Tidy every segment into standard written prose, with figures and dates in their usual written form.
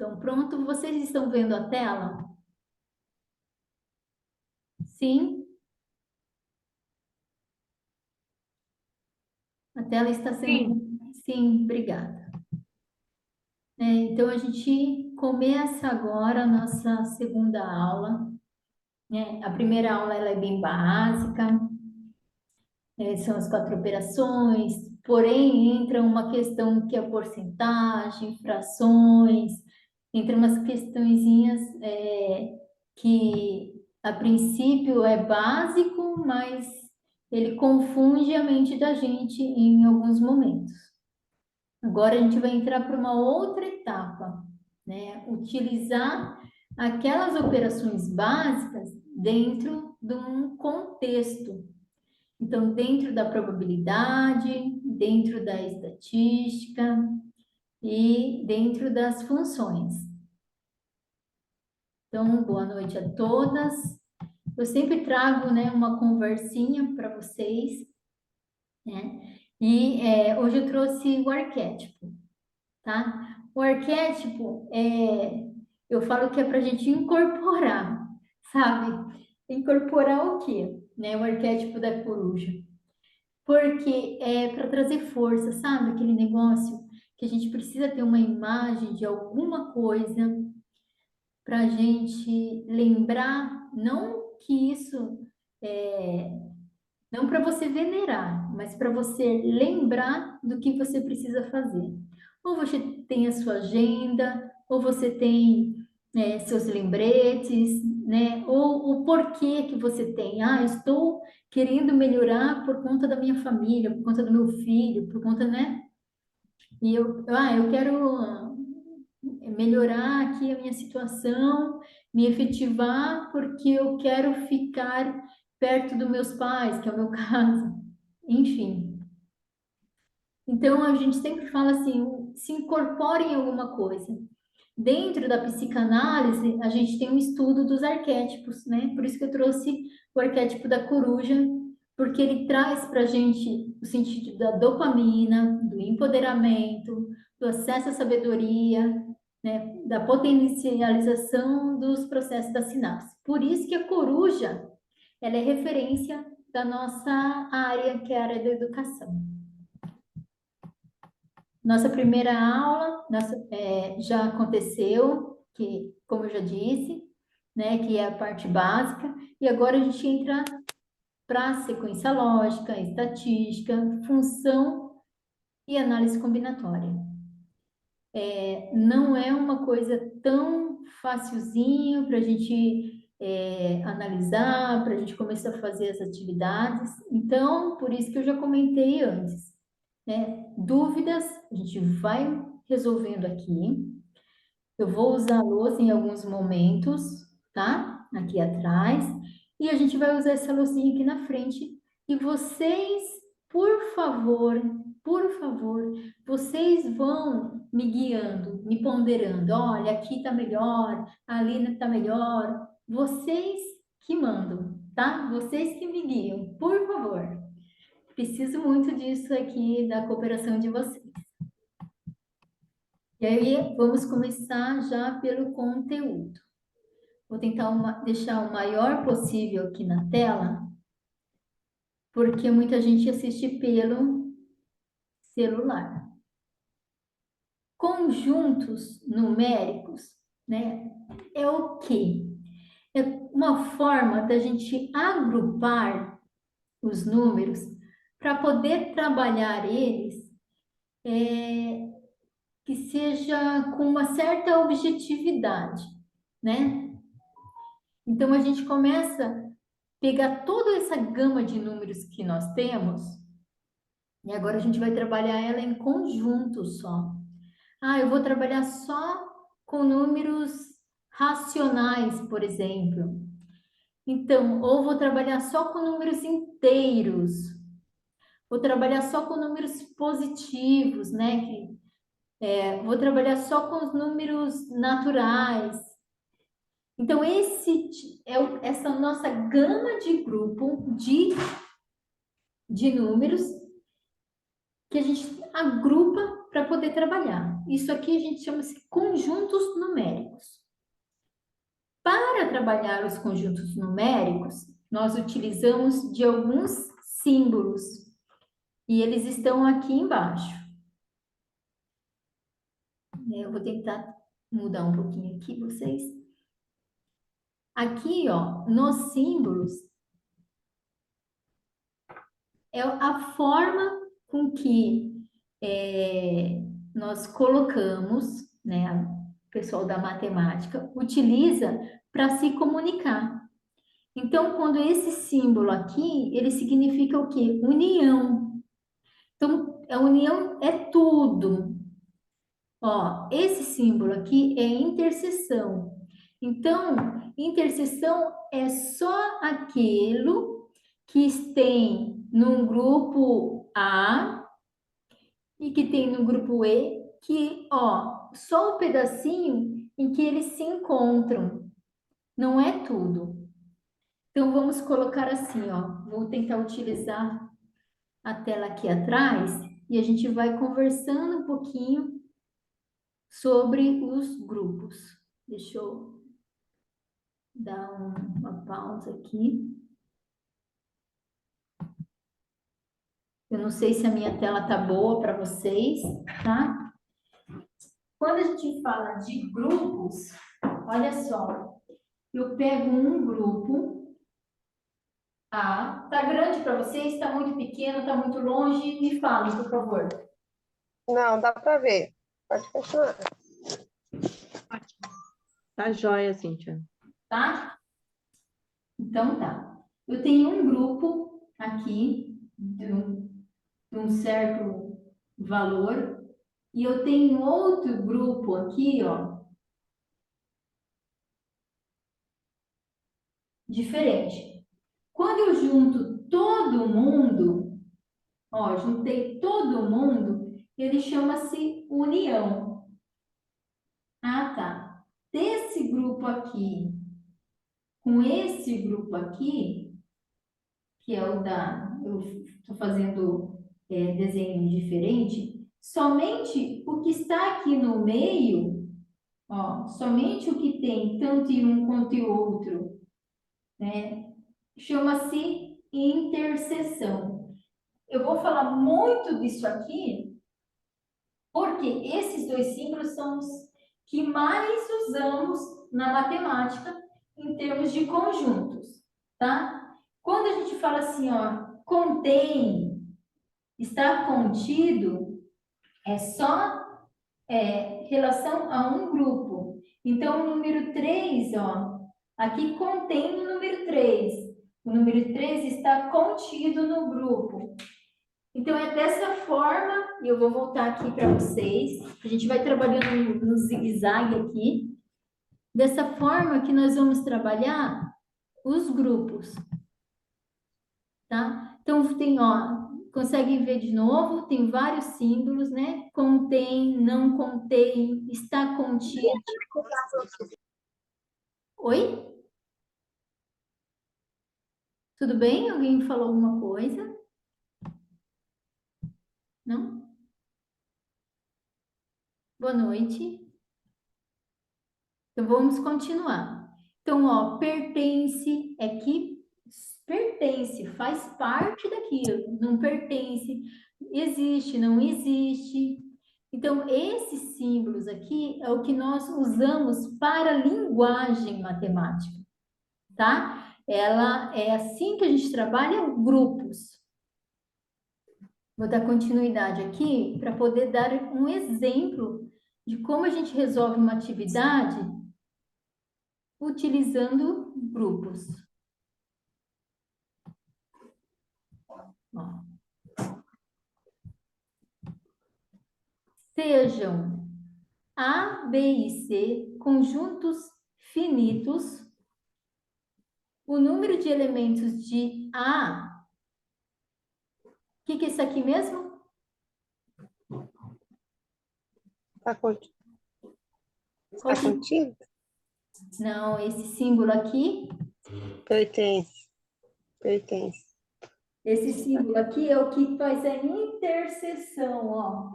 Então, pronto, vocês estão vendo a tela? Sim, a tela está Sim, sendo. Sim, obrigada. Então, a gente começa agora a nossa segunda aula, né? A primeira aula ela é bem básica, são as quatro operações, porém entra uma questão que é porcentagem, frações, entra umas questõezinhas que a princípio é básico, mas ele confunde a mente da gente em alguns momentos. Agora a gente vai entrar para uma outra etapa, né? Utilizar aquelas operações básicas dentro de um contexto. Então, dentro da probabilidade, dentro da estatística e dentro das funções. Então, boa noite a todas. Eu sempre trago, né, uma conversinha para vocês, né? E hoje eu trouxe o arquétipo, tá? O arquétipo eu falo que é para a gente incorporar, sabe? Incorporar o quê? Né? O arquétipo da coruja. Porque é para trazer força, sabe? Aquele negócio que a gente precisa ter uma imagem de alguma coisa para a gente lembrar, não que isso não para você venerar, mas para você lembrar do que você precisa fazer. Ou você tem a sua agenda, ou você tem seus lembretes, né? Ou o porquê que você tem. Ah, estou querendo melhorar por conta da minha família, por conta do meu filho, por conta, né? E eu quero melhorar aqui a minha situação, me efetivar, porque eu quero ficar perto dos meus pais, que é o meu caso. Enfim. Então, a gente sempre fala assim, se incorpore em alguma coisa. Dentro da psicanálise, a gente tem um estudo dos arquétipos, né? Por isso que eu trouxe o arquétipo da coruja, porque ele traz para a gente o sentido da dopamina, do empoderamento, do acesso à sabedoria, né? Da potencialização dos processos da sinapse. Por isso que a coruja, ela é referência da nossa área, que é a área da educação. Nossa primeira aula já aconteceu, que, como eu já disse, né, que é a parte básica, e agora a gente entra para sequência lógica, estatística, função e análise combinatória. Não é uma coisa tão facilzinho para a gente analisar, para a gente começar a fazer as atividades. Então, por isso que eu já comentei antes, né? Dúvidas, a gente vai resolvendo aqui. Eu vou usar a louça em alguns momentos, tá? Aqui atrás. E a gente vai usar essa loucinha aqui na frente. E vocês, por favor, vocês vão me guiando, me ponderando. Olha, aqui tá melhor, ali tá melhor. Vocês que mandam, tá? Vocês que me guiam, por favor. Preciso muito disso aqui, da cooperação de vocês. E aí, vamos começar já pelo conteúdo. Vou tentar deixar o maior possível aqui na tela, porque muita gente assiste pelo celular. Conjuntos numéricos, né? É o quê? É uma forma da gente agrupar os números para poder trabalhar eles que seja com uma certa objetividade, né? Então a gente começa a pegar toda essa gama de números que nós temos e agora a gente vai trabalhar ela em conjunto só. Ah, eu vou trabalhar só com números racionais, por exemplo. Então, ou vou trabalhar só com números inteiros, vou trabalhar só com números positivos, né? Vou trabalhar só com os números naturais. Então, essa nossa gama de grupo de números que a gente agrupa para poder trabalhar. Isso aqui a gente chama-se conjuntos numéricos. Para trabalhar os conjuntos numéricos, nós utilizamos de alguns símbolos e eles estão aqui embaixo. Eu vou tentar mudar um pouquinho aqui, vocês. Aqui, ó, nos símbolos, é a forma com que nós colocamos, né, o pessoal da matemática utiliza para se comunicar. Então, quando esse símbolo aqui, ele significa o quê? União. Então, a união é tudo. Ó, esse símbolo aqui é interseção. Então, interseção é só aquilo que tem num grupo A e que tem no grupo E, que, ó, só o pedacinho em que eles se encontram. Não é tudo. Então, vamos colocar assim, ó. Vou tentar utilizar a tela aqui atrás e a gente vai conversando um pouquinho sobre os grupos. Deixa eu dar uma pausa aqui. Eu não sei se a minha tela tá boa para vocês, tá? Quando a gente fala de grupos, olha só, eu pego um grupo A, tá grande para vocês? Está muito pequeno? Está muito longe? Me falem, por favor. Não, dá para ver. Pode continuar. Tá jóia, Cíntia. Tá? Então tá. Eu tenho um grupo aqui de um certo valor e eu tenho outro grupo aqui, ó, diferente. Quando eu junto todo mundo, ó, juntei todo mundo, ele chama-se união. Ah, tá. Desse grupo aqui com esse grupo aqui, que é o da... Eu estou fazendo desenho diferente, somente o que está aqui no meio, ó, somente o que tem tanto em um quanto em outro, né? Chama-se interseção. Eu vou falar muito disso aqui, porque esses dois símbolos são os que mais usamos na matemática em termos de conjuntos, tá? Quando a gente fala assim, ó, contém, está contido, é só relação a um grupo. Então, o número 3, ó, aqui contém o número 3. O número 3 está contido no grupo. Então, é dessa forma, e eu vou voltar aqui para vocês, a gente vai trabalhando no zigue-zague aqui, dessa forma que nós vamos trabalhar os grupos, tá? Então, tem, ó, conseguem ver de novo? Tem vários símbolos, né? Contém, não contém, está contido. Oi? Tudo bem? Alguém falou alguma coisa? Não? Boa noite. Então, vamos continuar. Então, ó, pertence é que pertence, faz parte daquilo. Não pertence, existe, não existe. Então, esses símbolos aqui é o que nós usamos para a linguagem matemática, tá? Ela é assim que a gente trabalha grupos. Vou dar continuidade aqui para poder dar um exemplo de como a gente resolve uma atividade utilizando grupos. Ó. Sejam A, B e C conjuntos finitos. O número de elementos de A. O que é isso aqui mesmo? Está contido? Não, esse símbolo aqui. Pertence. Pertence. Esse símbolo aqui é o que faz a interseção, ó.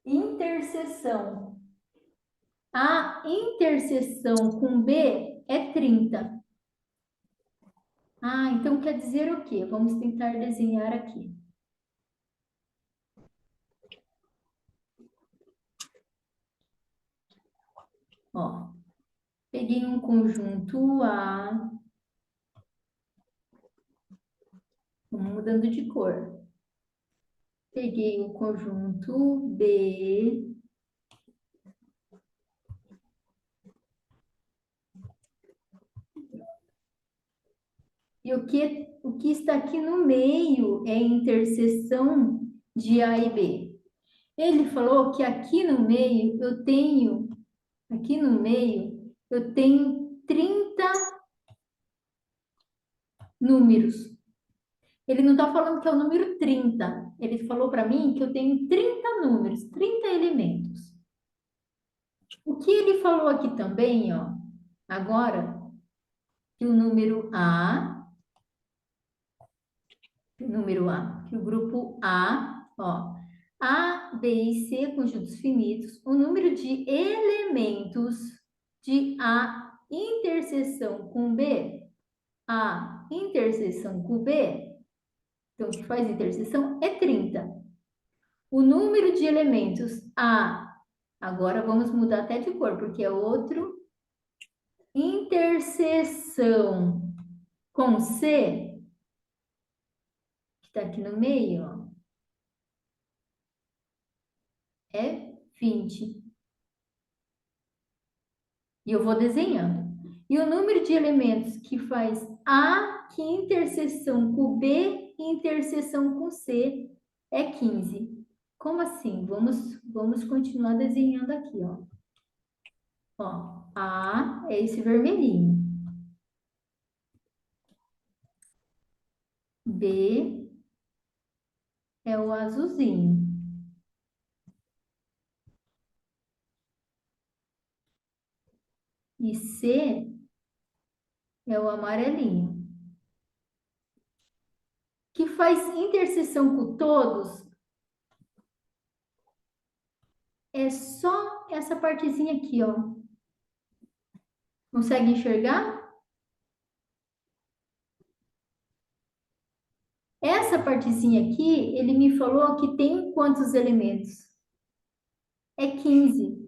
interseção. A interseção com B é 30. Ah, então quer dizer o quê? Vamos tentar desenhar aqui. Ó, peguei um conjunto A, vamos mudando de cor. Peguei um conjunto B, e o que está aqui no meio é a interseção de A e B. Ele falou que aqui no meio, eu tenho 30 números. Ele não está falando que é o número 30. Ele falou para mim que eu tenho 30 números, 30 elementos. O que ele falou aqui também, ó, agora, que o número A, que o grupo A, ó, A, B e C, conjuntos finitos, o número de elementos de A interseção com B, A interseção com B, então, o que faz interseção é 30. O número de elementos A, agora vamos mudar até de cor, porque é outro, interseção com C, que está aqui no meio, ó, é 20. E eu vou desenhando. E o número de elementos que faz A, que interseção com B, interseção com C, é 15. Como assim? Vamos continuar desenhando aqui, ó. Ó, A é esse vermelhinho. B é o azulzinho. E C é o amarelinho. Que faz interseção com todos é só essa partezinha aqui, ó. Consegue enxergar? Essa partezinha aqui, ele me falou que tem quantos elementos? É 15.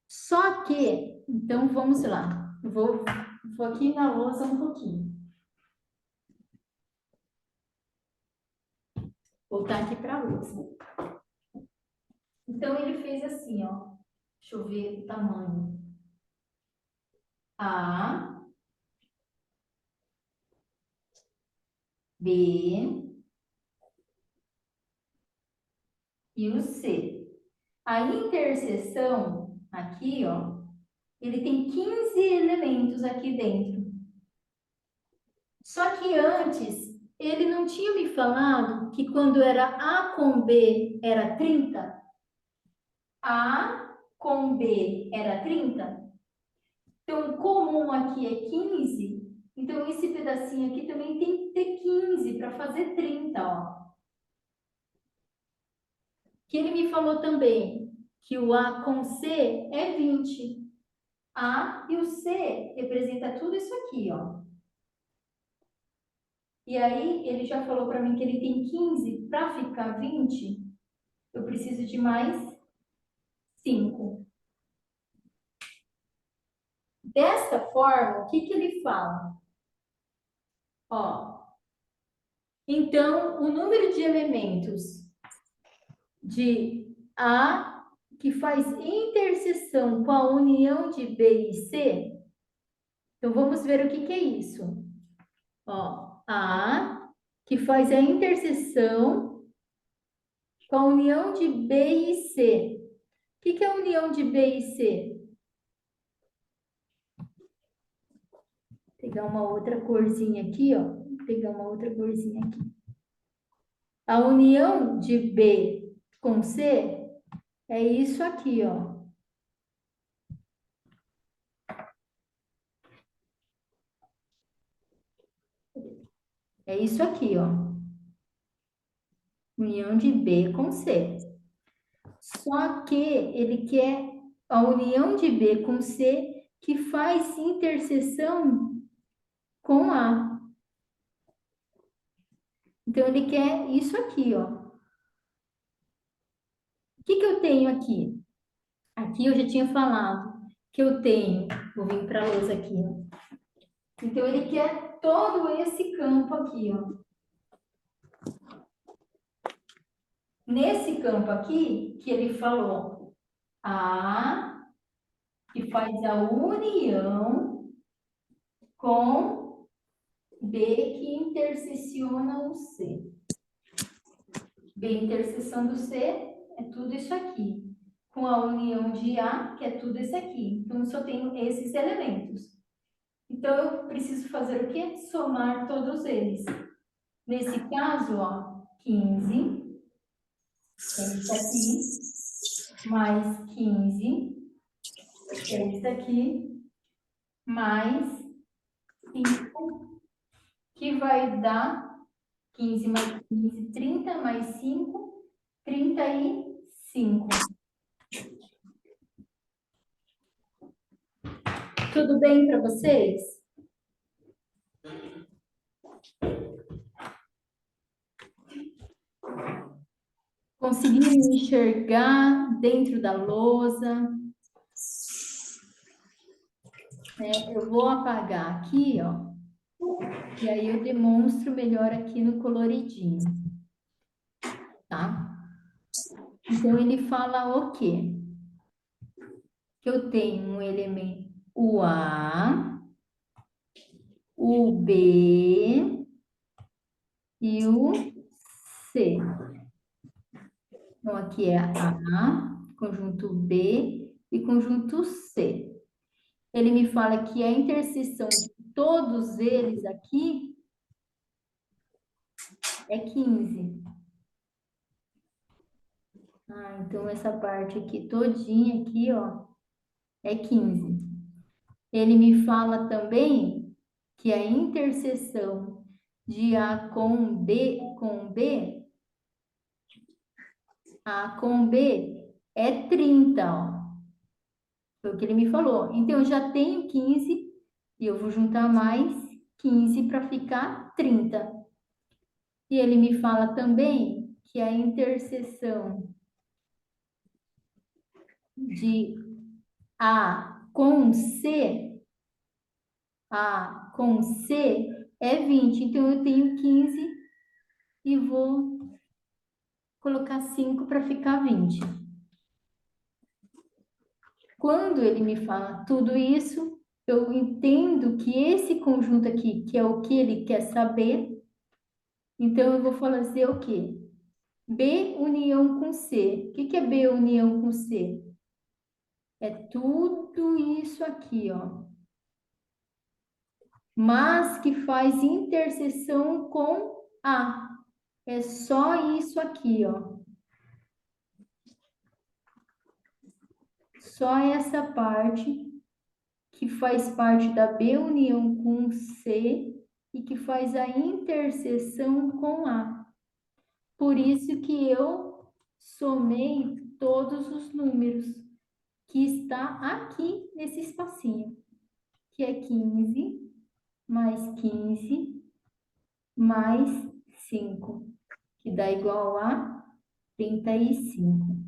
Só que, então vamos lá. Eu vou aqui na lousa um pouquinho. Voltar aqui para a lousa. Então ele fez assim, ó. Deixa eu ver o tamanho. A, B e o C. A interseção aqui, ó, ele tem 15 elementos aqui dentro. Só que antes, ele não tinha me falado que quando era A com B era 30? A com B era 30? Então, o comum aqui é 15. Então, esse pedacinho aqui também tem que ter 15 para fazer 30, ó. Que ele me falou também que o A com C é 20. A e o C representa tudo isso aqui, ó. E aí, ele já falou para mim que ele tem 15. Para ficar 20, eu preciso de mais 5. Desta forma, o que que ele fala? Ó, então, o número de elementos de A que faz interseção com a união de B e C, então vamos ver o que que é isso. Ó, A que faz a interseção com a união de B e C. O que que é a união de B e C? Vou pegar uma outra corzinha aqui, ó. Vou pegar uma outra corzinha aqui. A união de B com C é isso aqui, ó. É isso aqui, ó. União de B com C. Só que ele quer a união de B com C que faz interseção com A. Então, ele quer isso aqui, ó. O que que eu tenho aqui? Aqui eu já tinha falado que eu tenho, vou vir para a lousa aqui, ó. Então, ele quer todo esse campo aqui, ó. Nesse campo aqui, que ele falou, A, que faz a união com B, que interseciona o C. B interseção do C é tudo isso aqui. Com a união de A, que é tudo isso aqui. Então, eu só tenho esses elementos. Então, eu preciso fazer o quê? Somar todos eles. Nesse caso, ó, 15, é isso aqui, mais 15, é isso aqui, mais 5, que vai dar 15 mais 15, 30, mais 5, 35. Tudo bem para vocês? Conseguiram enxergar dentro da lousa? Eu vou apagar aqui, ó. E aí eu demonstro melhor aqui no coloridinho. Tá? Então, ele fala o quê? Que eu tenho um elemento, o A, o B e o C. Então, aqui é A, conjunto B e conjunto C. Ele me fala que a interseção de todos eles aqui é 15. Então essa parte aqui todinha aqui, ó, é 15. Ele me fala também que a interseção de A com B, A com B é 30, ó. Foi o que ele me falou. Então, eu já tenho 15 e eu vou juntar mais 15 para ficar 30. E ele me fala também que a interseção de A com C é 20. Então, eu tenho 15 e vou colocar 5 para ficar 20. Quando ele me fala tudo isso, eu entendo que esse conjunto aqui, que é o que ele quer saber, então eu vou fazer o quê? B união com C. O que que é B união com C? É tudo isso aqui, ó. Mas que faz interseção com A. É só isso aqui, ó. Só essa parte que faz parte da B união com C e que faz a interseção com A. Por isso que eu somei todos os números que está aqui nesse espacinho, que é 15 mais 15 mais 5, que dá igual a 35.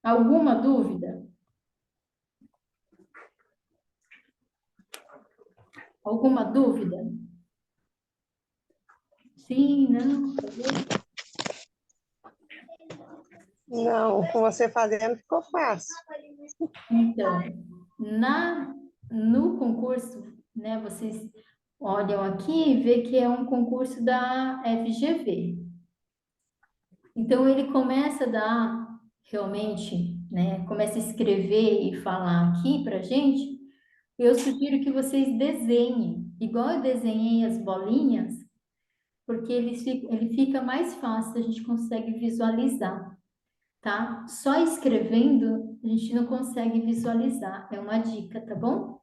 Alguma dúvida? Alguma dúvida? Sim, não? Não, com você fazendo ficou fácil. Então, no concurso, né, vocês olham aqui e vê que é um concurso da FGV. Então, ele começa a dar realmente, né, começa a escrever e falar aqui para gente. Eu sugiro que vocês desenhem, igual eu desenhei as bolinhas, porque ele fica mais fácil, a gente consegue visualizar, tá? Só escrevendo, a gente não consegue visualizar, é uma dica, tá bom?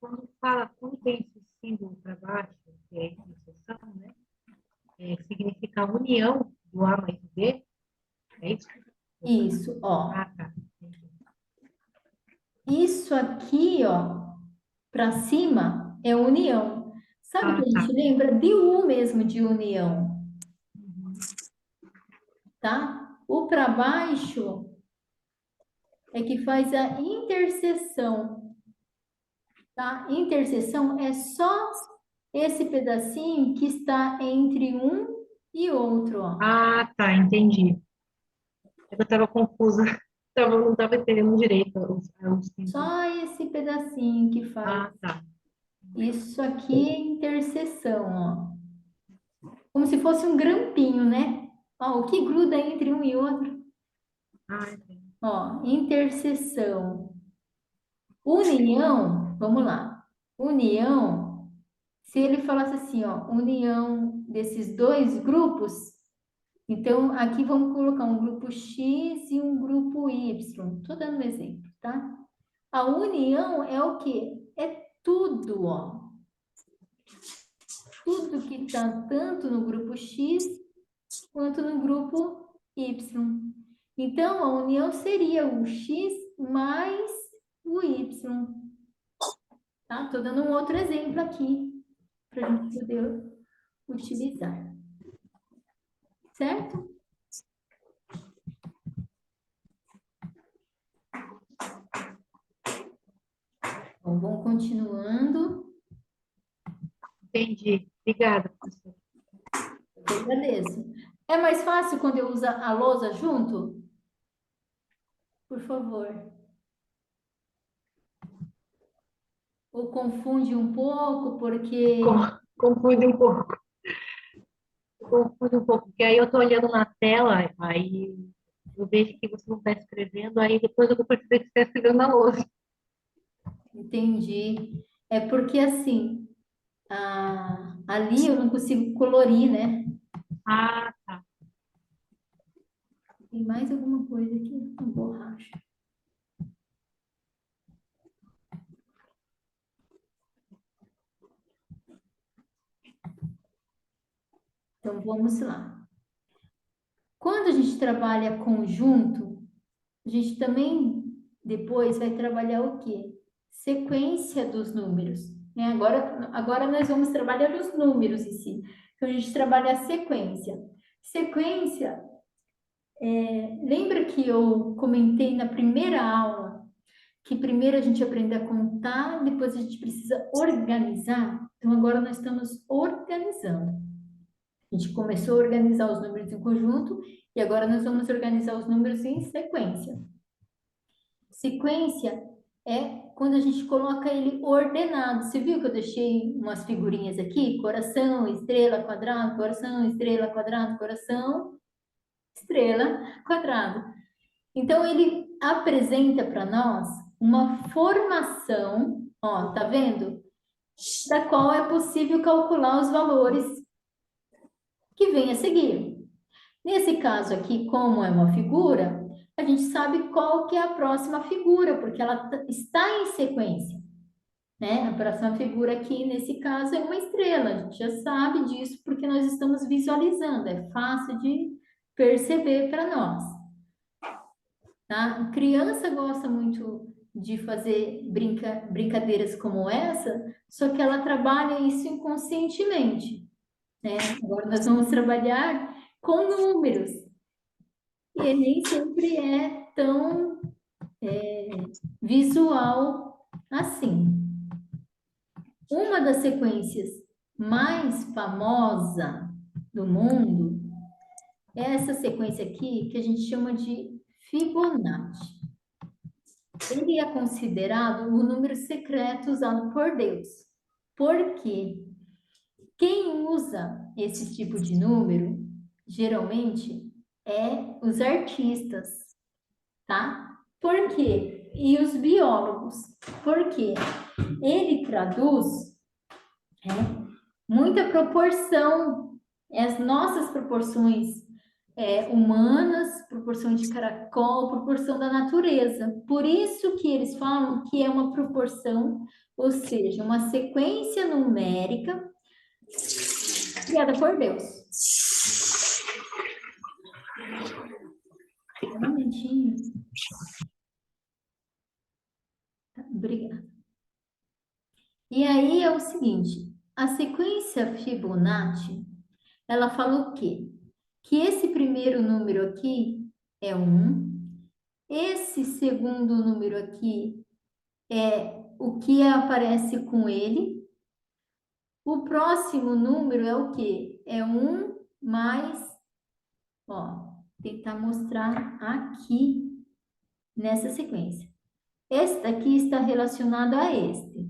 Quando tem esse símbolo para baixo, que é a interseção, né? significa a união do A mais o B? É isso? Isso, ó. Ah, tá. Entendi. Isso aqui, ó, para cima é união. Sabe o Ah, que a tá. gente lembra? De U mesmo, de união, Uhum. tá? O para baixo é que faz a interseção, tá? Interseção é só esse pedacinho que está entre um e outro, ó. Ah, tá, entendi. Eu estava confusa. Não estava entendendo direito os símbolos. Só esse pedacinho que faz. Ah, tá. Isso aqui é interseção, ó. Como se fosse um grampinho, né? Ó, o que gruda entre um e outro? Ah, entendi. Ó, interseção. União, vamos lá. União, se ele falasse assim, ó, união desses dois grupos, então aqui vamos colocar um grupo X e um grupo Y. Tô dando um exemplo, tá? A união é o quê? É tudo, ó. Tudo que está tanto no grupo X quanto no grupo Y. Então, a união seria o X mais o Y. Tá? Estou dando um outro exemplo aqui para a gente poder utilizar. Certo? Então, vamos continuando. Entendi. Obrigada, professora. Eu agradeço. É mais fácil quando eu uso a lousa junto? Por favor. Ou confunde um pouco, porque... Confunde um pouco. Confunde um pouco, porque aí eu estou olhando na tela, aí eu vejo que você não está escrevendo, aí depois eu vou perceber que você está escrevendo na lousa. Entendi. É porque, assim, ali eu não consigo colorir, né? Ah, tá. Tem mais alguma coisa aqui? Um borracha. Então, vamos lá. Quando a gente trabalha conjunto, a gente também depois vai trabalhar o quê? Sequência dos números. Né? Agora nós vamos trabalhar os números em si. Então, a gente trabalha a sequência. Sequência, lembra que eu comentei na primeira aula que primeiro a gente aprende a contar, depois a gente precisa organizar? Então, agora nós estamos organizando. A gente começou a organizar os números em conjunto e agora nós vamos organizar os números em sequência. Sequência é quando a gente coloca ele ordenado. Você viu que eu deixei umas figurinhas aqui? Coração, estrela, quadrado, coração, estrela, quadrado, coração, estrela, quadrado. Então, ele apresenta para nós uma formação, ó, tá vendo? Da qual é possível calcular os valores que vem a seguir. Nesse caso aqui, como é uma figura, a gente sabe qual que é a próxima figura, porque ela está em sequência, né? A próxima figura aqui, nesse caso, é uma estrela. A gente já sabe disso porque nós estamos visualizando, é fácil de perceber para nós, tá? A criança gosta muito de fazer brincadeiras como essa, só que ela trabalha isso inconscientemente, né? Agora nós vamos trabalhar com números. E nem sempre é tão visual assim. Uma das sequências mais famosa do mundo é essa sequência aqui que a gente chama de Fibonacci. Ele é considerado o número secreto usado por Deus. Por quê? Quem usa esse tipo de número, geralmente, é os artistas, tá? Por quê? E os biólogos. Por quê? Ele traduz muita proporção, as nossas proporções humanas, proporção de caracol, proporção da natureza. Por isso que eles falam que é uma proporção, ou seja, uma sequência numérica criada por Deus. Um momentinho. Tá, obrigada. E aí é o seguinte, a sequência Fibonacci, ela fala o quê? Que esse primeiro número aqui é 1, esse segundo número aqui é o que aparece com ele, o próximo número é o quê? É 1 mais, ó, tentar mostrar aqui nessa sequência. Este aqui está relacionado a este.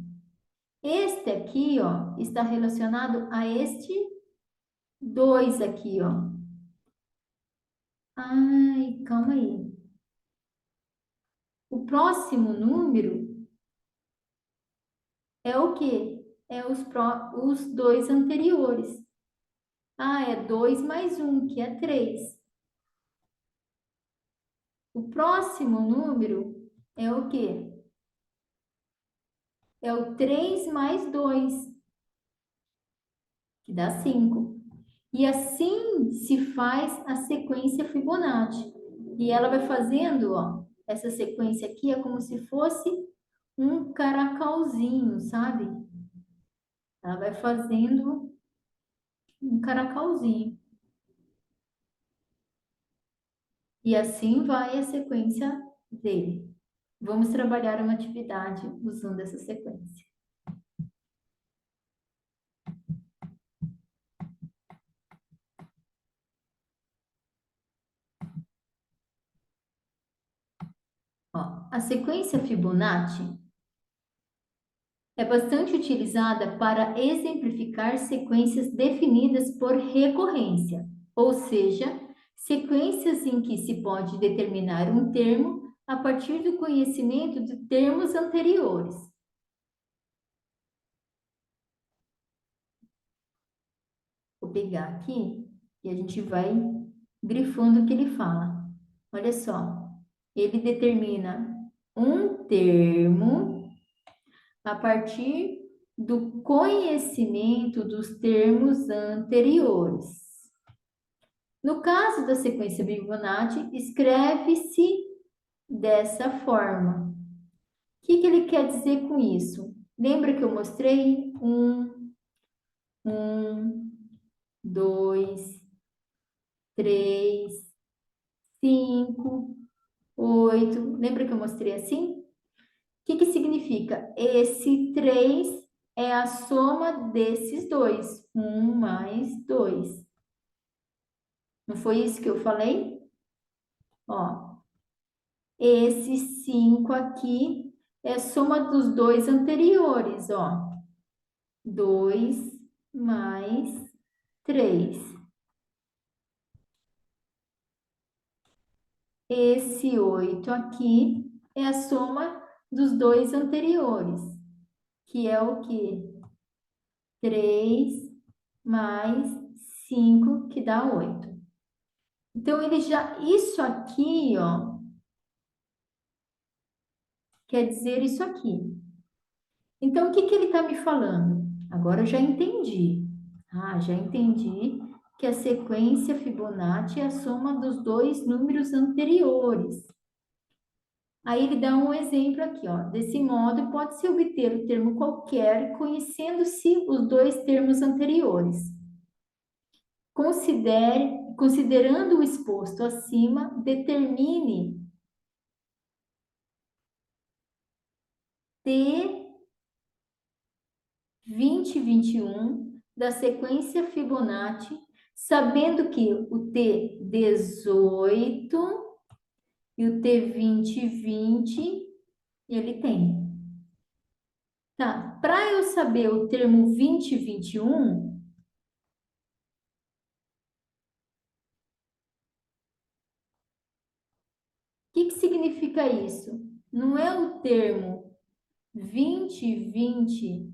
Este aqui, ó, está relacionado a este 2 aqui, ó. Ai, calma aí. O próximo número é o quê? É os 2 anteriores. Ah, é 2 mais 1, que é 3. O próximo número é o quê? É o 3 mais 2, que dá 5. E assim se faz a sequência Fibonacci. E ela vai fazendo, ó, essa sequência aqui é como se fosse um caracalzinho, sabe? Ela vai fazendo um caracalzinho. E assim vai a sequência dele. Vamos trabalhar uma atividade usando essa sequência. Ó, a sequência Fibonacci é bastante utilizada para exemplificar sequências definidas por recorrência, ou seja, sequências em que se pode determinar um termo a partir do conhecimento de termos anteriores. Vou pegar aqui e a gente vai grifando o que ele fala. Olha só, ele determina um termo a partir do conhecimento dos termos anteriores. No caso da sequência Fibonacci, escreve-se dessa forma. O que ele quer dizer com isso? Lembra que eu mostrei? 2, 3, 5, 8. Lembra que eu mostrei assim? O que significa? Esse 3 é a soma desses dois. 1 mais 2. Não foi isso que eu falei? Ó, esse 5 aqui é a soma dos dois anteriores, ó. 2 mais 3. Esse 8 aqui é a soma dos dois anteriores, que é o quê? 3 mais 5, que dá 8. Então, ele já, isso aqui, ó, quer dizer isso aqui. Então, o que ele está me falando? Agora eu já entendi. Ah, já entendi que a sequência Fibonacci é a soma dos dois números anteriores. Aí ele dá um exemplo aqui, ó. Desse modo, pode-se obter o termo qualquer conhecendo-se os dois termos anteriores. Considerando o exposto acima, determine T 20 e 21 da sequência Fibonacci, sabendo que o T 18 e o T 20 e 20 ele tem. Tá, para eu saber o termo 20 e 21, o que significa isso? Não é o termo 20 e 20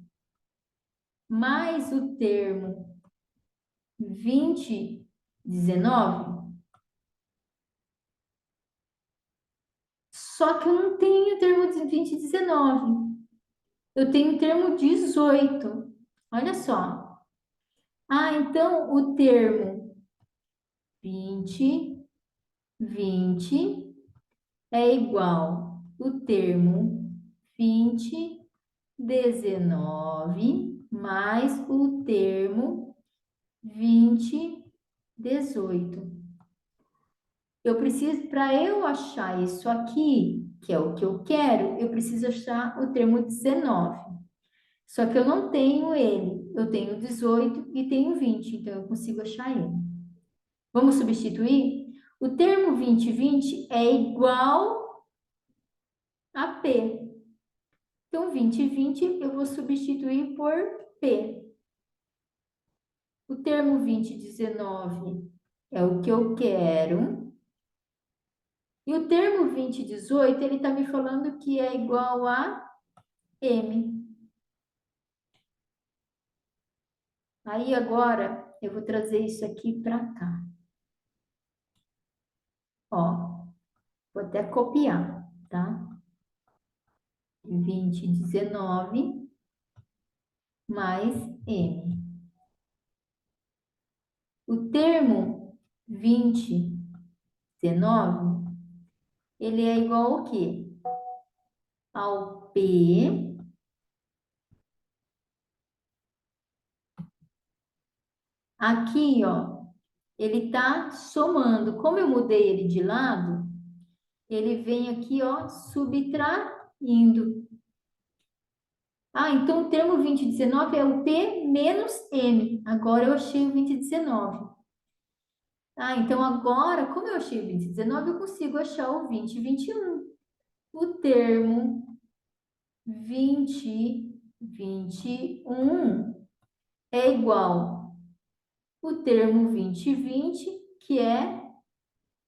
mais o termo 20, 19? Só que eu não tenho o termo de 20 e 19. Eu tenho o termo 18. Olha só. Ah, então o termo 20, 20 é igual o termo 20, 19 mais o termo 20, 18. Eu preciso, para eu achar isso aqui, que é o que eu quero, eu preciso achar o termo 19. Só que eu não tenho ele. Eu tenho 18 e tenho 20, então eu consigo achar ele. Vamos substituir? O termo 20, 20 é igual a P. Então, 20, 20 eu vou substituir por P. O termo 20, 19 é o que eu quero. E o termo 20, 18, ele está me falando que é igual a M. Aí agora eu vou trazer isso aqui para cá. Ó, vou até copiar, tá? 20, 19 mais M. O termo 20, 19, ele é igual ao quê? Ao P aqui, ó. Ele tá somando. Como eu mudei ele de lado, ele vem aqui, ó, subtraindo. Ah, então o termo 2019 é o P menos M. Agora eu achei o 2019. Ah, então agora, como eu achei o 2019, eu consigo achar o 2021. O termo 2021 é igual o termo 2020, que é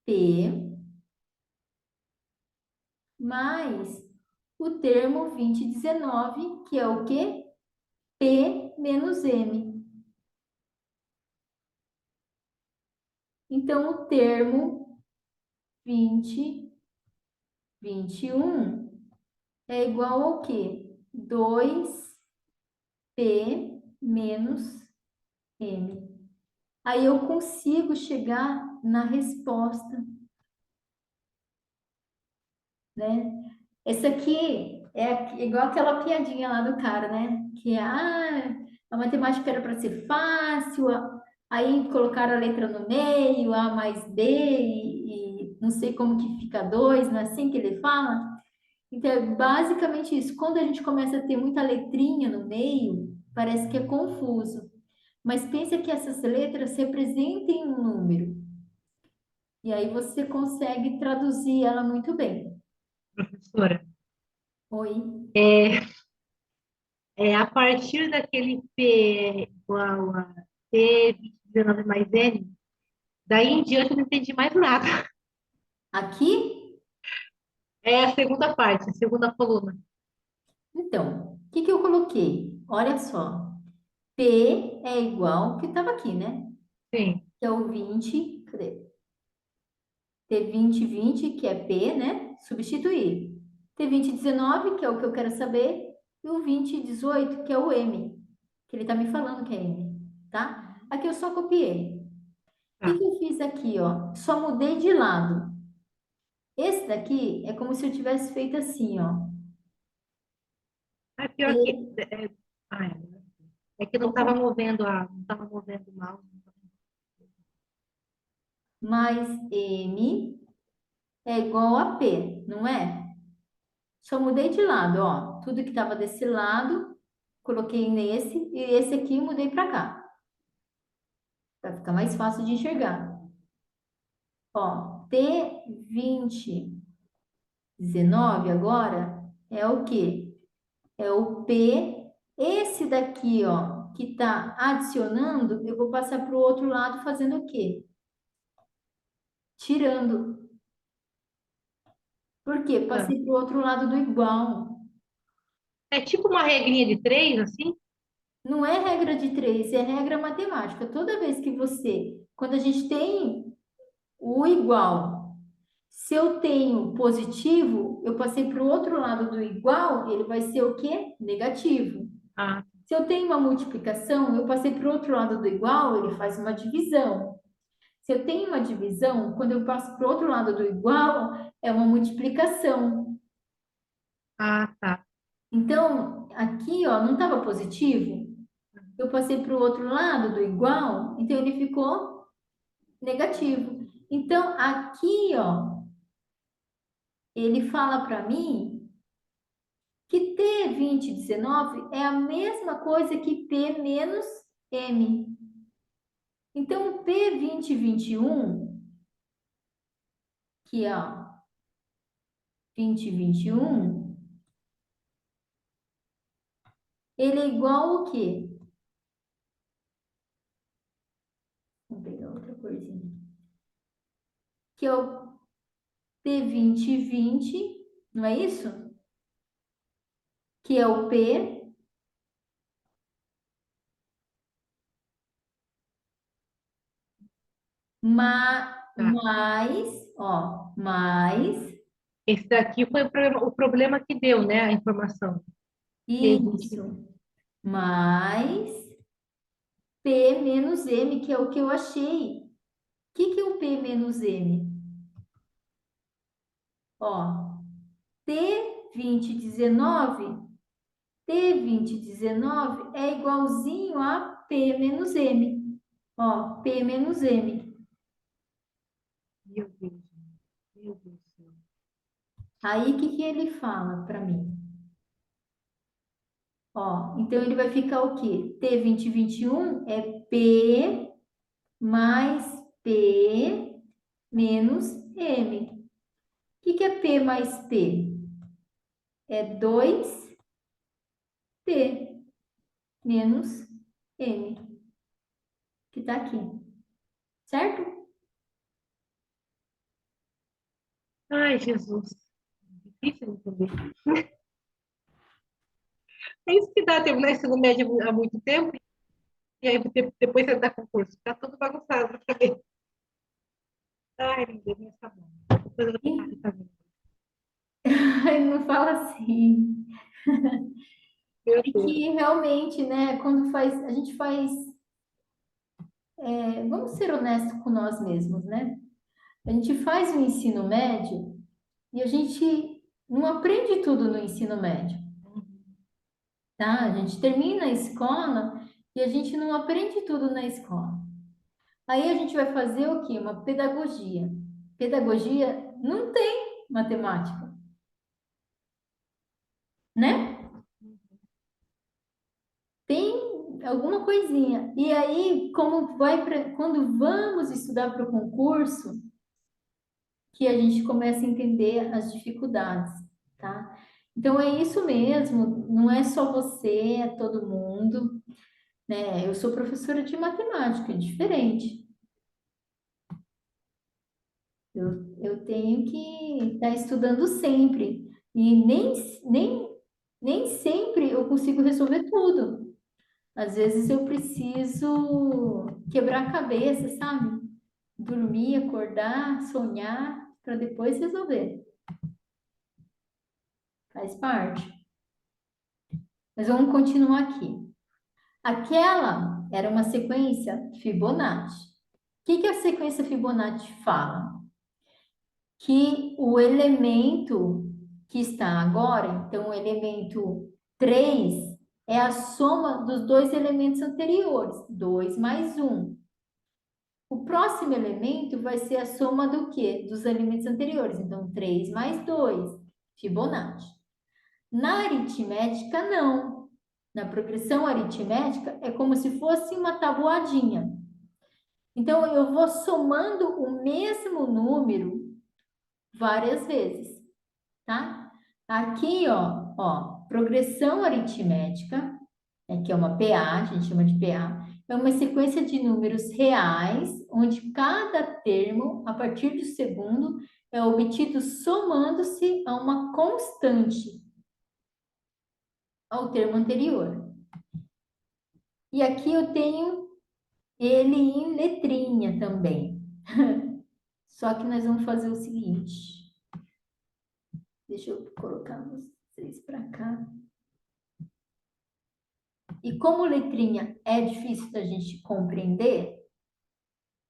P, mais o termo 2019, que é o quê? P menos M. Então, o termo 2021 é igual ao quê? 2P menos M. Aí eu consigo chegar na resposta, né? Esse aqui é igual aquela piadinha lá do cara, né? Que a matemática era para ser fácil, aí colocaram a letra no meio, A mais B, e não sei como que fica 2, não é assim que ele fala? Então, é basicamente isso. Quando a gente começa a ter muita letrinha no meio, parece que é confuso. Mas pensa que essas letras representem um número. E aí você consegue traduzir ela muito bem. Professora, Oi? a partir daquele P igual a P 19 mais N, daí em diante eu não entendi mais nada. Aqui? É a segunda parte, a segunda coluna. Então, o que que eu coloquei? Olha só. P é igual, que estava aqui, né? Sim. Que é o 20, cadê? T20, 20, que é P, né? Substituir. T20, 19, que é o que eu quero saber. E o 20, 18, que é o M. Que ele está me falando que é M, tá? Aqui eu só copiei. O que Tá. que eu fiz aqui, ó? Só mudei de lado. Esse daqui é como se eu tivesse feito assim, ó. É pior que. P Ah, é que não estava movendo não estava movendo o mouse. mais M é igual a P, não é? Só mudei de lado, ó. Tudo que estava desse lado, coloquei nesse, e esse aqui mudei para cá, para ficar mais fácil de enxergar. Ó, T2019 agora é o quê? É o P. Esse daqui, ó, que está adicionando, eu vou passar para o outro lado fazendo o quê? Tirando. Por quê? Ah. Passei para o outro lado do igual. É tipo uma regrinha de três, assim? Não é regra de três, é regra matemática. Toda vez que você, quando a gente tem o igual, se eu tenho positivo, eu passei para o outro lado do igual, ele vai ser o quê? Negativo. Ah, Se eu tenho uma multiplicação, eu passei para o outro lado do igual, ele faz uma divisão. Se eu tenho uma divisão, quando eu passo para o outro lado do igual, é uma multiplicação. Ah, tá. Então, aqui, ó, não estava positivo? Eu passei para o outro lado do igual, então ele ficou negativo. Então, aqui, ó, ele fala para mim que T2019 é a mesma coisa que P menos M. Então, o P2021, que é ó, 2021, ele é igual ao quê? Vou pegar outra corzinha. Que é o P2020, não é isso? Que é o P Tá. mais, ó, mais Esse daqui foi o problema que deu, né? A informação. P20. isso, mais P menos M, que é o que eu achei. O que é o P menos M? Ó, T2019, T2019 é igualzinho a P menos M. Ó, P menos M. Meu Deus. Meu Deus do céu. Aí, o que ele fala para mim? Ó, então ele vai ficar o quê? T2021 é P mais P menos M. O que é P mais P? É 2P menos M, que está aqui, certo? Ai, Jesus. Difícil de entender. É isso que dá terminar ensino médio há muito tempo, e aí depois você dá concurso. Tá tudo bagunçado na cabeça. Ai, meu Deus, tá bom. Depois eu vou tentar refazer. Não fala assim. Meu É Deus. que realmente, né, quando faz, a gente faz, vamos ser honestos com nós mesmos, né? A gente faz o ensino médio e a gente não aprende tudo no ensino médio, tá? A gente termina a escola e a gente não aprende tudo na escola. Aí a gente vai fazer o quê? Uma pedagogia. Pedagogia não tem matemática, né? Tem alguma coisinha. E aí, quando vamos estudar para o concurso, que a gente começa a entender as dificuldades, tá? Então é isso mesmo, não é só você, é todo mundo, né? Eu sou professora de matemática, é diferente. Eu tenho que estar estudando sempre. E nem sempre eu consigo resolver tudo. Às vezes eu preciso quebrar a cabeça, sabe? Dormir, acordar, sonhar, para depois resolver. Faz parte. Mas vamos continuar aqui. Aquela era uma sequência Fibonacci. O que a sequência Fibonacci fala? Que o elemento que está agora, então o elemento 3 é a soma dos dois elementos anteriores, 2 mais um. O próximo elemento vai ser a soma do quê? Dos elementos anteriores, então 3 mais 2, Fibonacci. Na aritmética, não. Na progressão aritmética, é como se fosse uma tabuadinha. Então, eu vou somando o mesmo número várias vezes, tá? Aqui, ó, progressão aritmética, que é uma PA, a gente chama de PA, é uma sequência de números reais, onde cada termo, a partir do segundo, é obtido somando-se a uma constante ao termo anterior. E aqui eu tenho ele em letrinha também. Só que nós vamos fazer o seguinte. Deixa eu colocar vocês para cá. E como letrinha é difícil da gente compreender,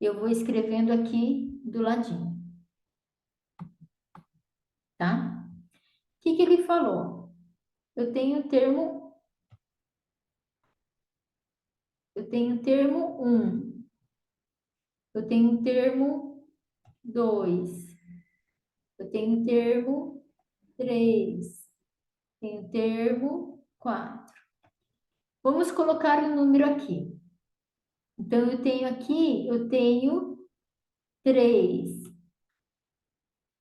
eu vou escrevendo aqui do ladinho, tá? O que que ele falou? Eu tenho o termo 1, eu tenho o termo 2, eu tenho o termo 3, tenho o termo 4. Vamos colocar o número aqui. Então, eu tenho 3.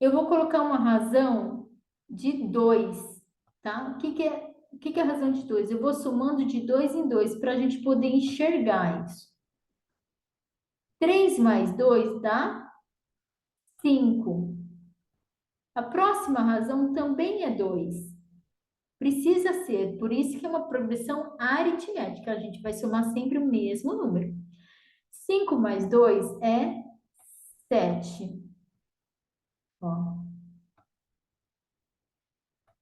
Eu vou colocar uma razão de 2, tá? O que que é a razão de 2? Eu vou somando de 2 em 2 para a gente poder enxergar isso. 3 mais 2 dá 5. A próxima razão também é 2. Precisa ser, por isso que é uma progressão aritmética. A gente vai somar sempre o mesmo número. 5 mais 2 é 7. Ó,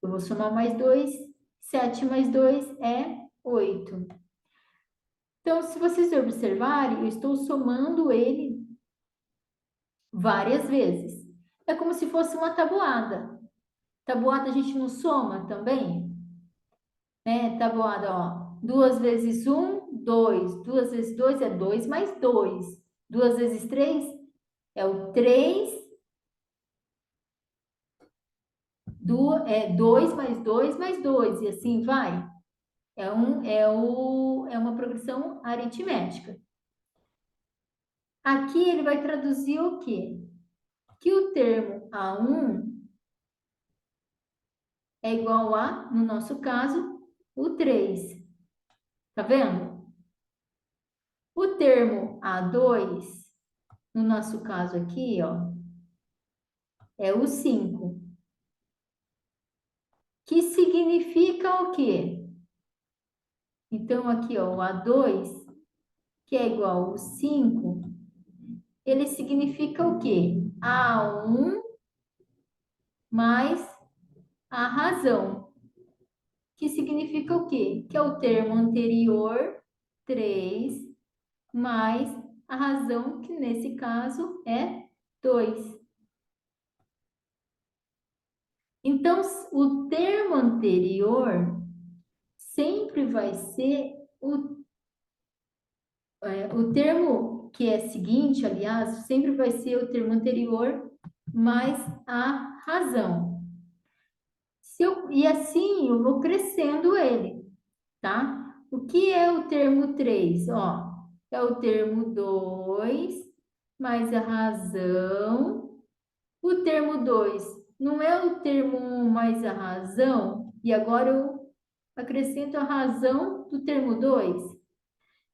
eu vou somar mais 2. 7 mais 2 é 8. Então, se vocês observarem, eu estou somando ele várias vezes. É como se fosse uma tabuada. Tabuada a gente não soma também? Né? Tabuada, ó. 2 vezes 1, 2. 2 vezes 2 é 2 mais 2. 2 vezes 3 é o 3. É 2 mais 2 mais 2. E assim vai. É uma progressão aritmética. Aqui ele vai traduzir o quê? Que o termo A1 é igual a, no nosso caso, o 3. Tá vendo? O termo A2, no nosso caso aqui, ó, é o 5. Que significa o quê? Então, aqui, ó, o A2, que é igual ao 5, ele significa o quê? A1 mais a razão. Que significa o quê? Que é o termo anterior, 3, mais a razão, que nesse caso é 2. Então, o termo anterior sempre vai ser o termo que é seguinte, aliás, sempre vai ser o termo anterior mais a razão. E assim eu vou crescendo ele, tá? O que é o termo 3? Ó, é o termo 2 mais a razão. O termo 2 não é o termo 1 mais a razão? E agora eu acrescento a razão do termo 2.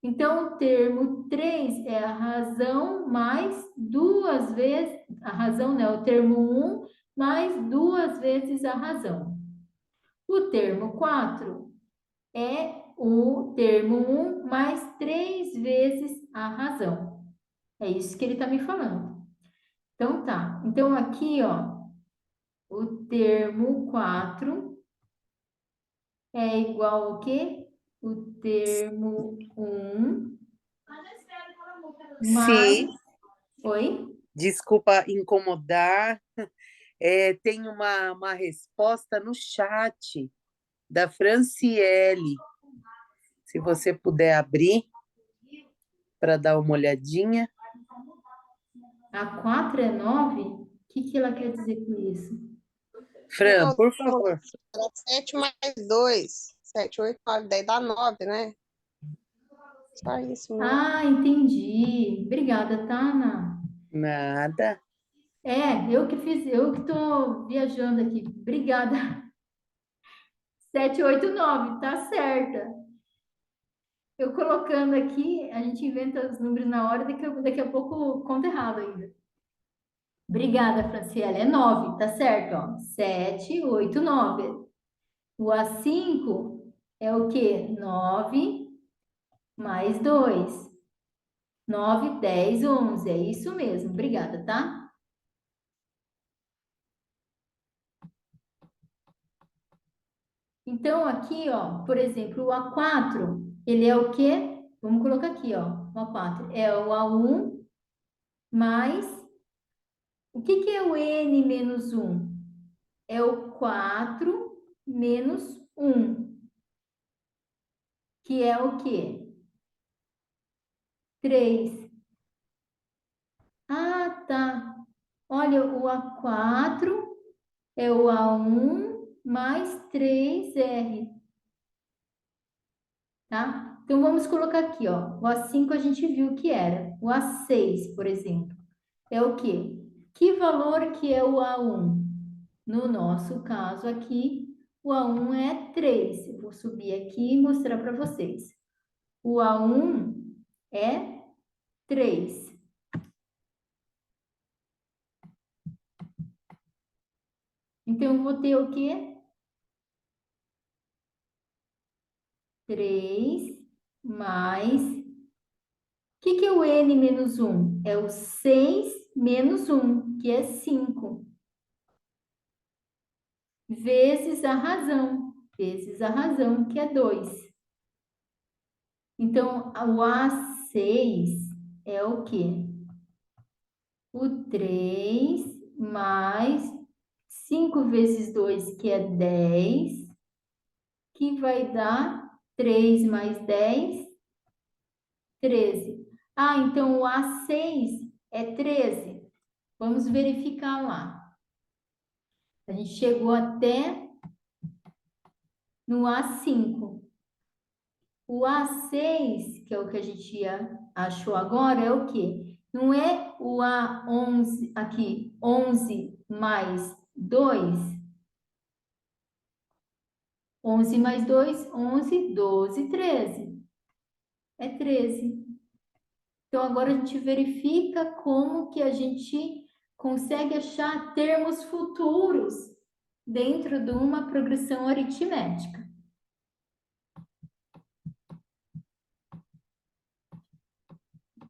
Então, o termo 3 é a razão mais duas vezes, a razão, né? O termo 1 mais duas vezes a razão. O termo 4 é o termo 1 mais 3 vezes a razão. É isso que ele está me falando. Então, tá. Então, aqui, ó, o termo 4 é igual ao quê? O termo 1 mais... Sim, Oi? desculpa incomodar. Tem uma resposta no chat da Franciele. Se você puder abrir para dar uma olhadinha. A 4 é 9? O que que ela quer dizer com isso? Fran, por favor. Era 7 mais 2. 7, 8, 9, 10 dá 9, né? Só isso mesmo. Ah, entendi. Obrigada, tá, Ana? Nada. Eu que tô viajando aqui. Obrigada. 789, tá certa. Eu colocando aqui, a gente inventa os números na hora, daqui a pouco conta errado ainda. Obrigada, Franciele. É 9, tá certo, ó. 7, 8, 9. O A5 é o quê? 9 mais 2. 9, 10, 11. É isso mesmo. Obrigada, tá? Então, aqui, ó, por exemplo, o A4, ele é o quê? Vamos colocar aqui, ó. O A4 é o A1 mais... O que que é o n menos 1? É o 4 menos 1, que é o quê? 3. Ah, tá. Olha, o A4 é o A1 mais 3R, tá? Então, vamos colocar aqui, ó. O A5 a gente viu que era. O A6, por exemplo, é o quê? Que valor que é o A1? No nosso caso aqui, o A1 é 3. Eu vou subir aqui e mostrar para vocês. O A1 é 3. Então, eu vou ter o quê? 3 mais... O que que é o n menos 1? É o 6 menos 1, que é 5. Vezes a razão. Vezes a razão, que é 2. Então, o A6 é o quê? O 3 mais 5 vezes 2, que é 10, que vai dar 3 mais 10, 13. Ah, então o A6 é 13. Vamos verificar lá. A gente chegou até no A5. O A6, que é o que a gente achou agora, é o quê? Não é o A11 aqui, 11 mais 2. 11 mais 2, 11, 12, 13. É 13. Então, agora a gente verifica como que a gente consegue achar termos futuros dentro de uma progressão aritmética.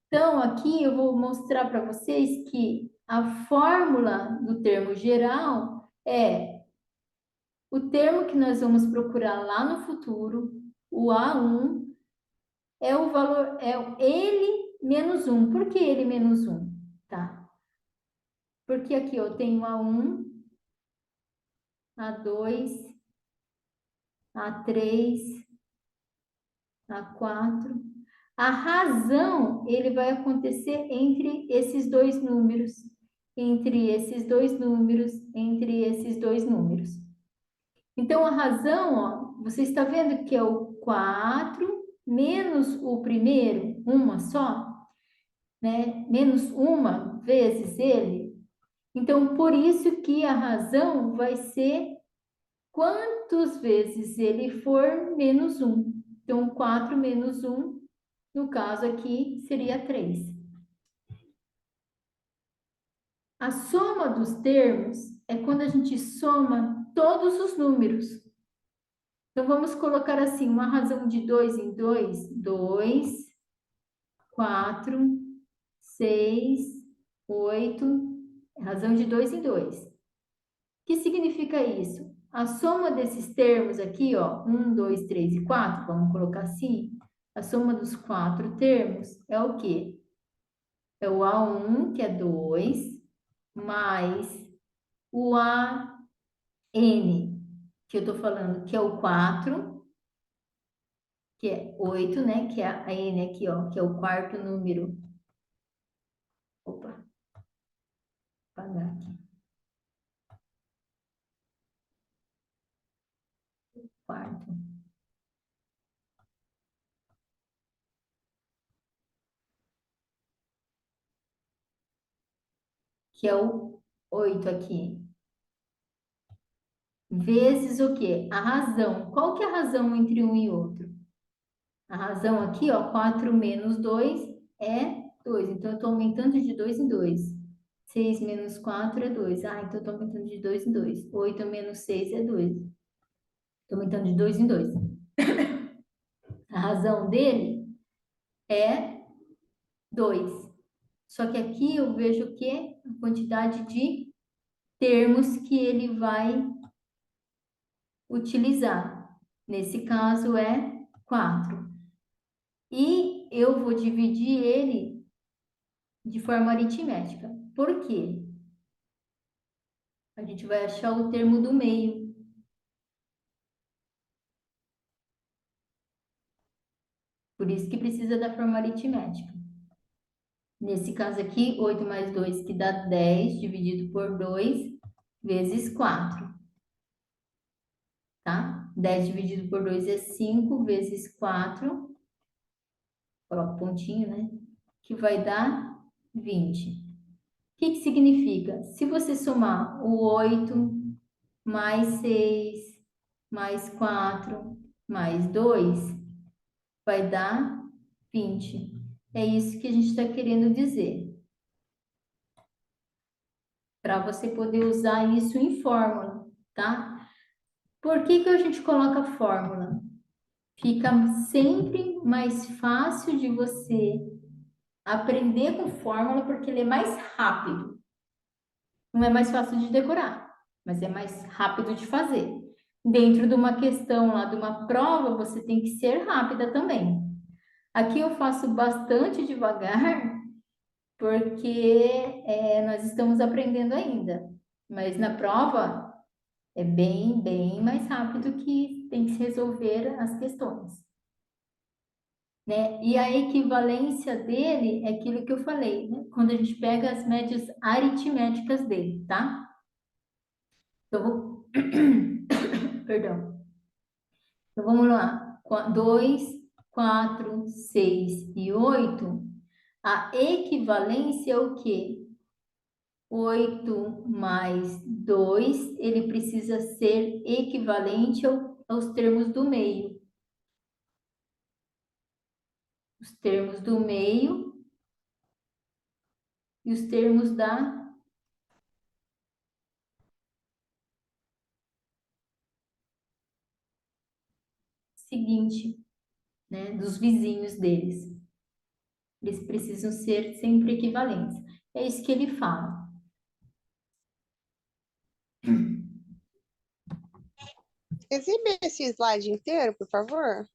Então, aqui eu vou mostrar para vocês que a fórmula do termo geral é o termo que nós vamos procurar lá no futuro, o A1, é o valor, é o L menos 1. Por que L menos 1? Tá? Porque aqui eu tenho A1, A2, A3, A4. A razão, ele vai acontecer entre esses dois números, entre esses dois números, entre esses dois números. Então, a razão, ó, você está vendo que é o 4 menos o primeiro, uma só, né? Menos uma vezes ele. Então, por isso que a razão vai ser quantas vezes ele for menos 1. Então, 4 menos 1, no caso aqui, seria 3. A soma dos termos é quando a gente soma todos os números. Então, vamos colocar assim, uma razão de 2 em 2, 2, 4, 6, 8, razão de 2 em 2. O que significa isso? A soma desses termos aqui, ó, 1, 2, 3 e 4, vamos colocar assim, a soma dos 4 termos é o quê? É o A1, que é 2, mais o AN, que eu tô falando, que é o 4, que é 8, né? Que é a N aqui, ó, que é o quarto número. Opa, vou apagar aqui. Quarto. Que é o 8 aqui. Vezes o quê? A razão. Qual que é a razão entre um e outro? A razão aqui, ó, 4 menos 2 é 2. Então, eu estou aumentando de 2 em 2. 6 menos 4 é 2. Ah, então eu estou aumentando de 2 em 2. 8 menos 6 é 2. Estou aumentando de 2 em 2. A razão dele é 2. Só que aqui eu vejo o quê? A quantidade de termos que ele vai utilizar. Nesse caso é 4. E eu vou dividir ele de forma aritmética. Por quê? A gente vai achar o termo do meio. Por isso que precisa da forma aritmética. Nesse caso aqui, 8 mais 2, que dá 10, dividido por 2, vezes 4. Tá? 10 dividido por 2 é 5, vezes 4. Coloca o pontinho, né? Que vai dar 20. O que que significa? Se você somar o 8 mais 6, mais 4, mais 2, vai dar 20. É isso que a gente está querendo dizer. Para você poder usar isso em fórmula, tá? Por que que a gente coloca fórmula? Fica sempre mais fácil de você aprender com fórmula, porque ele é mais rápido. Não é mais fácil de decorar, mas é mais rápido de fazer. Dentro de uma questão lá, de uma prova, você tem que ser rápida também. Aqui eu faço bastante devagar, porque nós estamos aprendendo ainda. Mas na prova é bem mais rápido que tem que se resolver as questões. Né? E a equivalência dele é aquilo que eu falei, né? Quando a gente pega as médias aritméticas dele, tá? Então, perdão. Então, vamos lá. 2, 4, 6 e 8. A equivalência é o quê? 8 mais 2, ele precisa ser equivalente aos termos do meio. Os termos do meio e os termos da seguinte, né? Dos vizinhos deles. Eles precisam ser sempre equivalentes. É isso que ele fala. Exibe esse slide inteiro, por favor.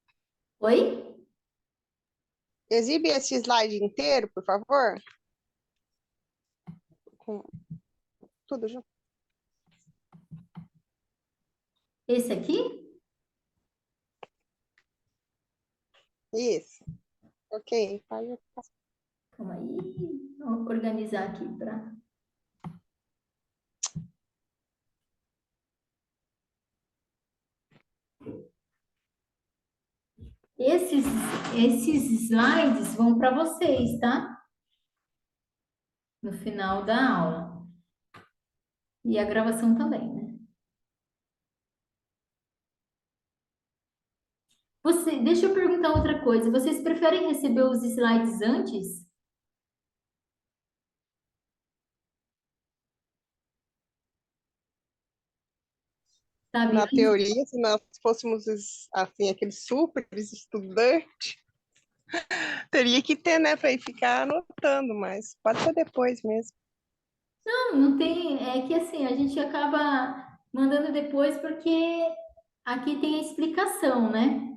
Oi? Exibe esse slide inteiro, por favor. Com tudo junto. Esse aqui? Isso. Ok. Pode passar. Calma aí. Vamos organizar aqui para... Esses slides vão para vocês, tá? No final da aula. E a gravação também, né? Deixa eu perguntar outra coisa. Vocês preferem receber os slides antes? Sabe? Na teoria, se nós fôssemos assim, aqueles super estudantes, teria que ter, né, para ir ficar anotando, mas pode ser depois mesmo. Não tem. É que assim, a gente acaba mandando depois porque aqui tem a explicação, né?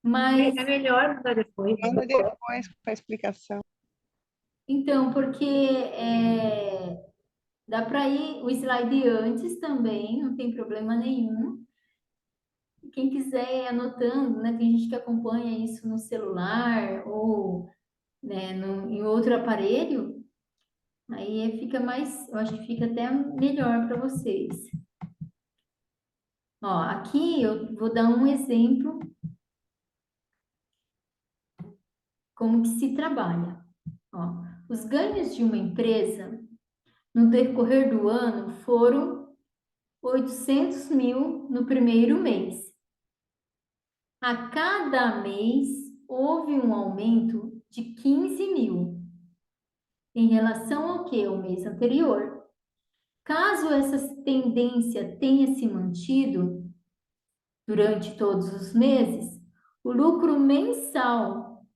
Mas, É melhor mandar depois, né? Manda depois com a explicação. então, porque dá para ir o slide antes também, não tem problema nenhum. Quem quiser ir anotando, né? Tem gente que acompanha isso no celular ou né, em outro aparelho, aí fica mais, eu acho que fica até melhor para vocês. Ó, aqui eu vou dar um exemplo como que se trabalha. Ó, os ganhos de uma empresa no decorrer do ano foram 800 mil no primeiro mês. A cada mês houve um aumento de 15 mil em relação ao que? O mês anterior. Caso essa tendência tenha se mantido durante todos os meses, o lucro mensal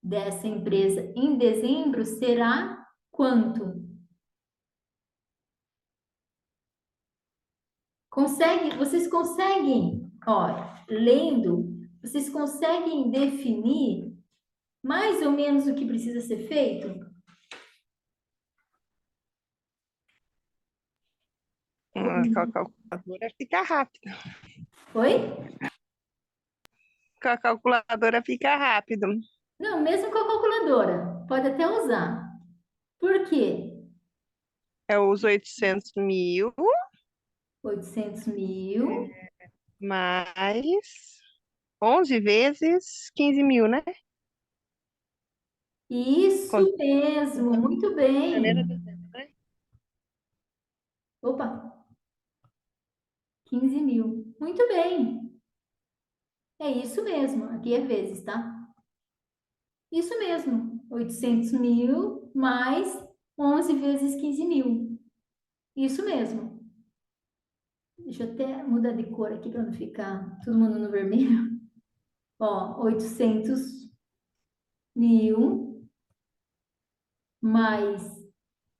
dessa empresa em dezembro será quanto? Vocês conseguem, ó, lendo, vocês conseguem definir mais ou menos o que precisa ser feito? Com a calculadora fica rápido. Oi? Com a calculadora fica rápido. Não, mesmo com a calculadora, pode até usar. Por quê? É os 800 mil 800.000. mais 11 vezes 15 mil, né? Isso mesmo, muito Janeiro, bem. dezembro, né? Opa, 15 mil. Muito bem. É isso mesmo. Aqui é vezes, tá? Isso mesmo. 800.000 mais 11 vezes 15 mil. Isso mesmo. Deixa eu até mudar de cor aqui para não ficar todo mundo no vermelho. Ó, 800.000 mais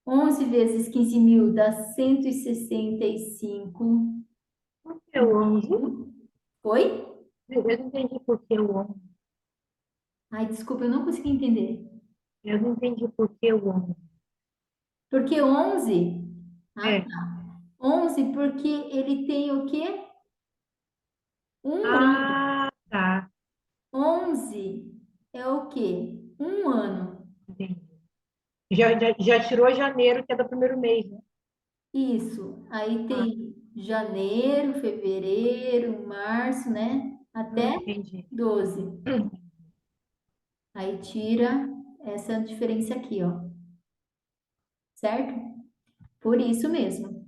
11 vezes 15 mil dá 165 Eu 11. mil. Oi? Eu não entendi por que o 11. Ai, desculpa, eu não consegui entender. Eu não entendi por que o 11. Porque 11? Ah, É. tá. 11 porque ele tem o quê? Um ano. Ah, tá. 11 é o quê? Um ano. Entendi. Já tirou janeiro, que é do primeiro mês, né? Isso. Aí Ah, tem janeiro, fevereiro, março, né? Até entendi. 12. Aí tira essa diferença aqui, ó. Certo? Por isso mesmo.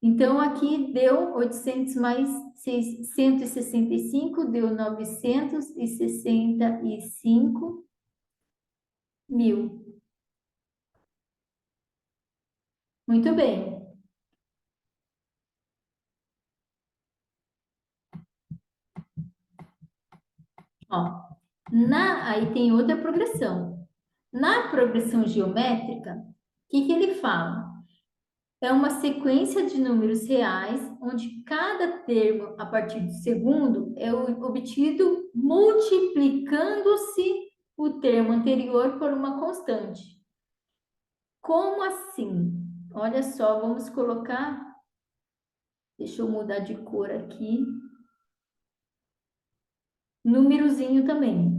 Então, aqui deu 800 mais 165, deu 965.000. Muito bem. Ó, aí tem outra progressão. Na progressão geométrica, o que ele fala? É uma sequência de números reais, onde cada termo, a partir do segundo, é obtido multiplicando-se o termo anterior por uma constante. Como assim? Olha só, vamos colocar. Deixa eu mudar de cor aqui. Númerozinho também.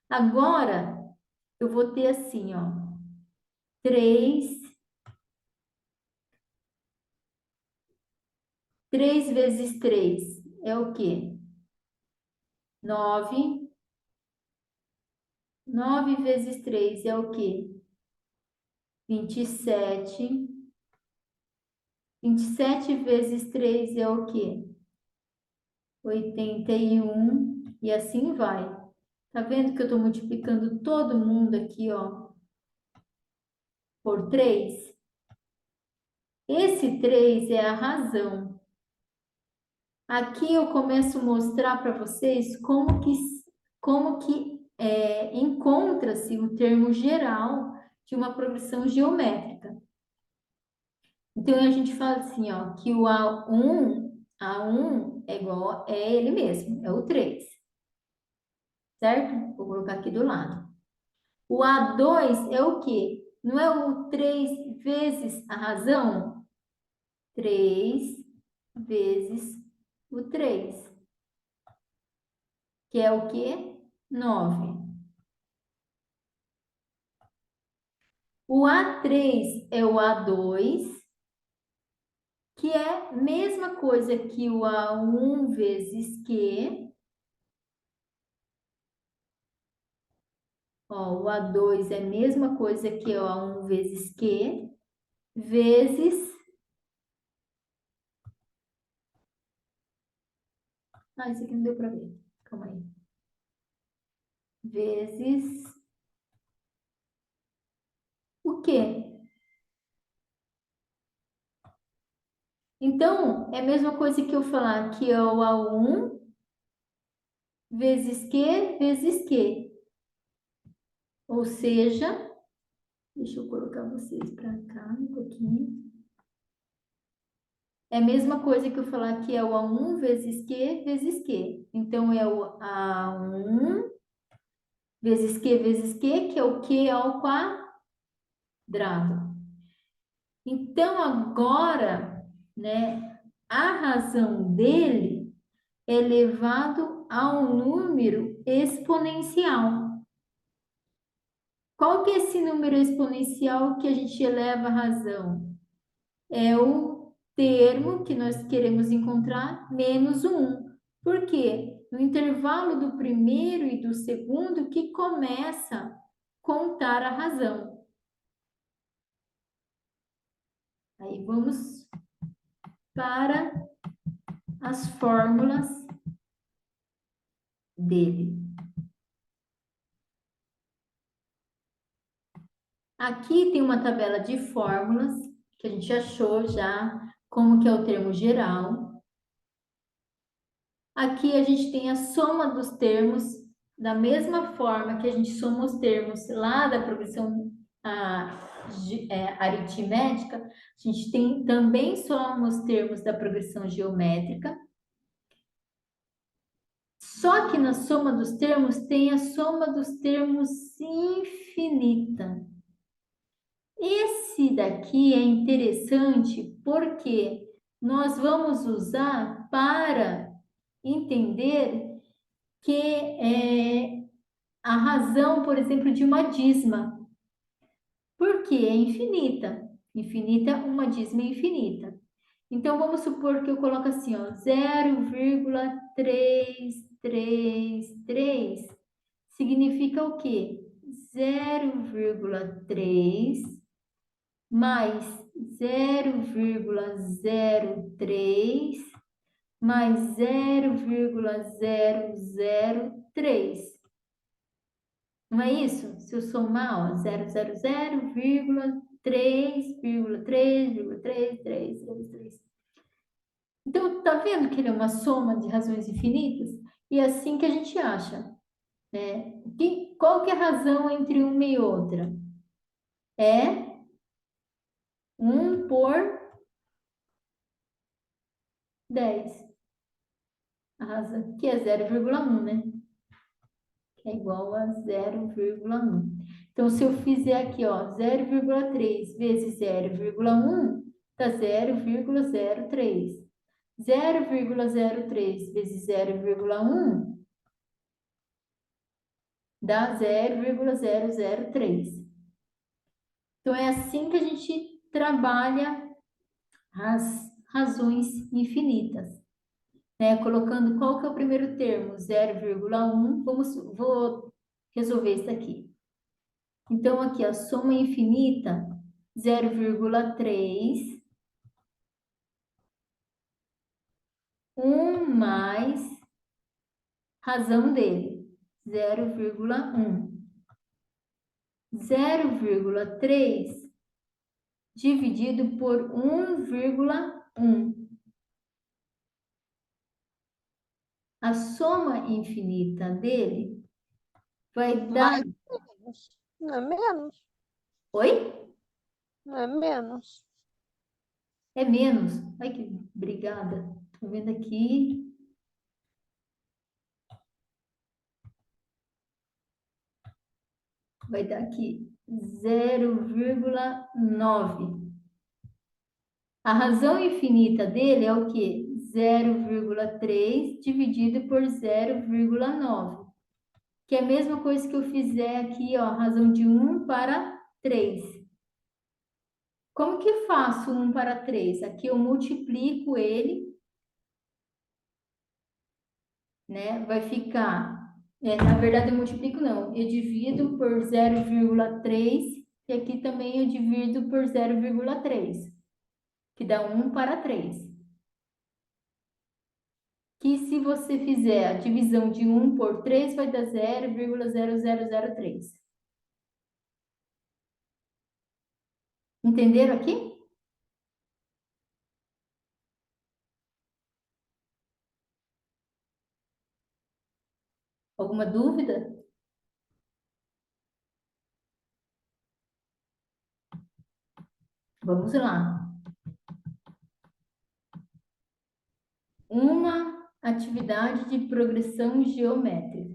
Agora, eu vou ter assim, ó. 3 vezes 3 é o quê? 9. 9 vezes 3 é o quê? 27. 27 vezes 3 é o quê? 81. E assim vai. Tá vendo que eu estou multiplicando todo mundo aqui, ó, por 3? Esse 3 é a razão. Aqui eu começo a mostrar para vocês como que encontra-se o termo geral de uma progressão geométrica. Então, a gente fala assim, ó, que o A1 é igual, é ele mesmo, é o 3, certo? Vou colocar aqui do lado. O A2 é o quê? Não é o 3 vezes a razão? 3 vezes o 3, que é o quê? 9. O A3 é o A2, que é a mesma coisa que o A1 vezes Q. Ó, o A2 é a mesma coisa que o A1 vezes Q, vezes... Ah, isso aqui não deu para ver. Calma aí. Vezes... O quê? Então, é a mesma coisa que eu falar que é o A1 vezes Q vezes Q. Ou seja, deixa eu colocar vocês para cá um pouquinho. É a mesma coisa que eu falar que é o A1 vezes Q vezes Q. Então, é o A1 vezes Q, que é o Q ao quadrado. Então, agora, né, a razão dele é elevado a um número exponencial. Qual que é esse número exponencial que a gente eleva a razão? É o termo que nós queremos encontrar menos o 1. Por quê? No intervalo do primeiro e do segundo que começa a contar a razão. Aí vamos para as fórmulas dele. Aqui tem uma tabela de fórmulas que a gente achou já como que é o termo geral. Aqui a gente tem a soma dos termos, da mesma forma que a gente soma os termos lá da progressão aritmética, a gente tem também soma os termos da progressão geométrica. Só que na soma dos termos tem a soma dos termos infinita. Esse daqui é interessante porque nós vamos usar para entender que é a razão, por exemplo, de uma dízima. Porque é infinita. Infinita, uma dízima é infinita. Então, vamos supor que eu coloco assim, ó, 0,333 significa o quê? 0,3 mais 0,03 mais 0,003. Não é isso? Se eu somar, ó, 0,0,3,3,3,333. Então, tá vendo que ele é uma soma de razões infinitas? E é assim que a gente acha, né? Qual que é a razão entre uma e outra? É 1 por 10. A razão que é 0,1, né? Que é igual a 0,1. Então, se eu fizer aqui, ó, 0,3 vezes 0,1, dá 0,03. 0,03 vezes 0,1 dá 0,003. Então, é assim que a gente trabalha as razões infinitas, né? Colocando qual que é o primeiro termo, 0,1, vou resolver isso aqui. Então, aqui, a soma infinita, 0,3, 1 mais razão dele, 0,1. 0,3 dividido por 1,1. A soma infinita dele vai dar... Não é menos. Oi? Não é menos. É menos. Ai, que obrigada. Tô vendo aqui. Vai dar aqui 0,9. A razão infinita dele é o quê? 0,3 dividido por 0,9. Que é a mesma coisa que eu fizer aqui, ó, razão de 1 para 3. Como que faço 1 para 3? Aqui eu multiplico ele, né? Vai ficar, na verdade eu multiplico não, eu divido por 0,3 e aqui também eu divido por 0,3, que dá 1 para 3. Que se você fizer a divisão de 1 por 3, vai dar 0,0003. Entenderam aqui? Alguma dúvida? Vamos lá. Uma atividade de progressão geométrica.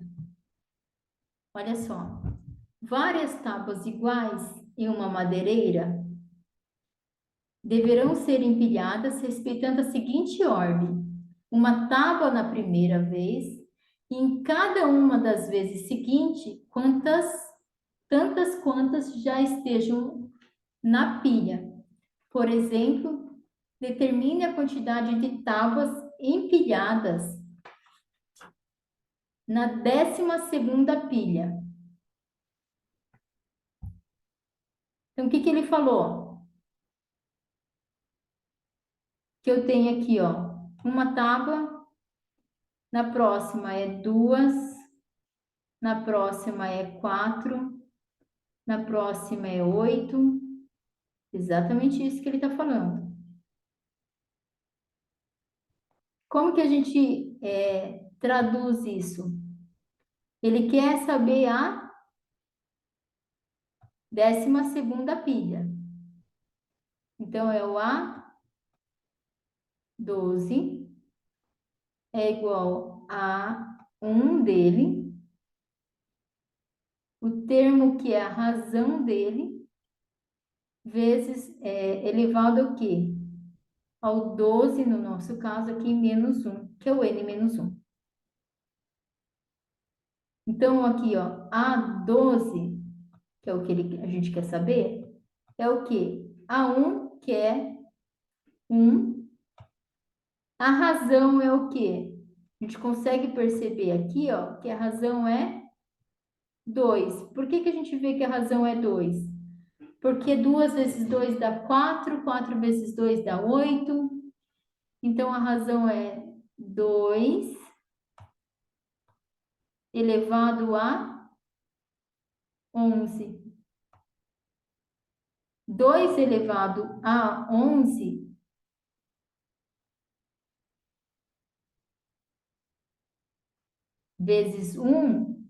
Olha só. Várias tábuas iguais em uma madeireira deverão ser empilhadas respeitando a seguinte ordem: uma tábua na primeira vez, e em cada uma das vezes seguinte, tantas quantas já estejam na pilha. Por exemplo, determine a quantidade de tábuas empilhadas na 12ª pilha. Então, o que que ele falou? Que eu tenho aqui, ó, uma tábua, na próxima é 2, na próxima é 4, na próxima é 8. Exatamente isso que ele está falando. Como que a gente traduz isso? Ele quer saber a 12ª pilha. Então, é o A12 é igual a 1 dele, o termo que é a razão dele, vezes elevado ao quê? Ao 12, no nosso caso aqui, menos 1, que é o n menos 1. Então, aqui, ó, A12, que é o que a gente quer saber, é o quê? A1, que é 1. A razão é o quê? A gente consegue perceber aqui, ó, que a razão é 2. Por que que a gente vê que a razão é 2? Porque 2 vezes 2 dá 4, 4 vezes 2 dá 8. Então, a razão é 2 elevado a 11. 2 elevado a 11 vezes 1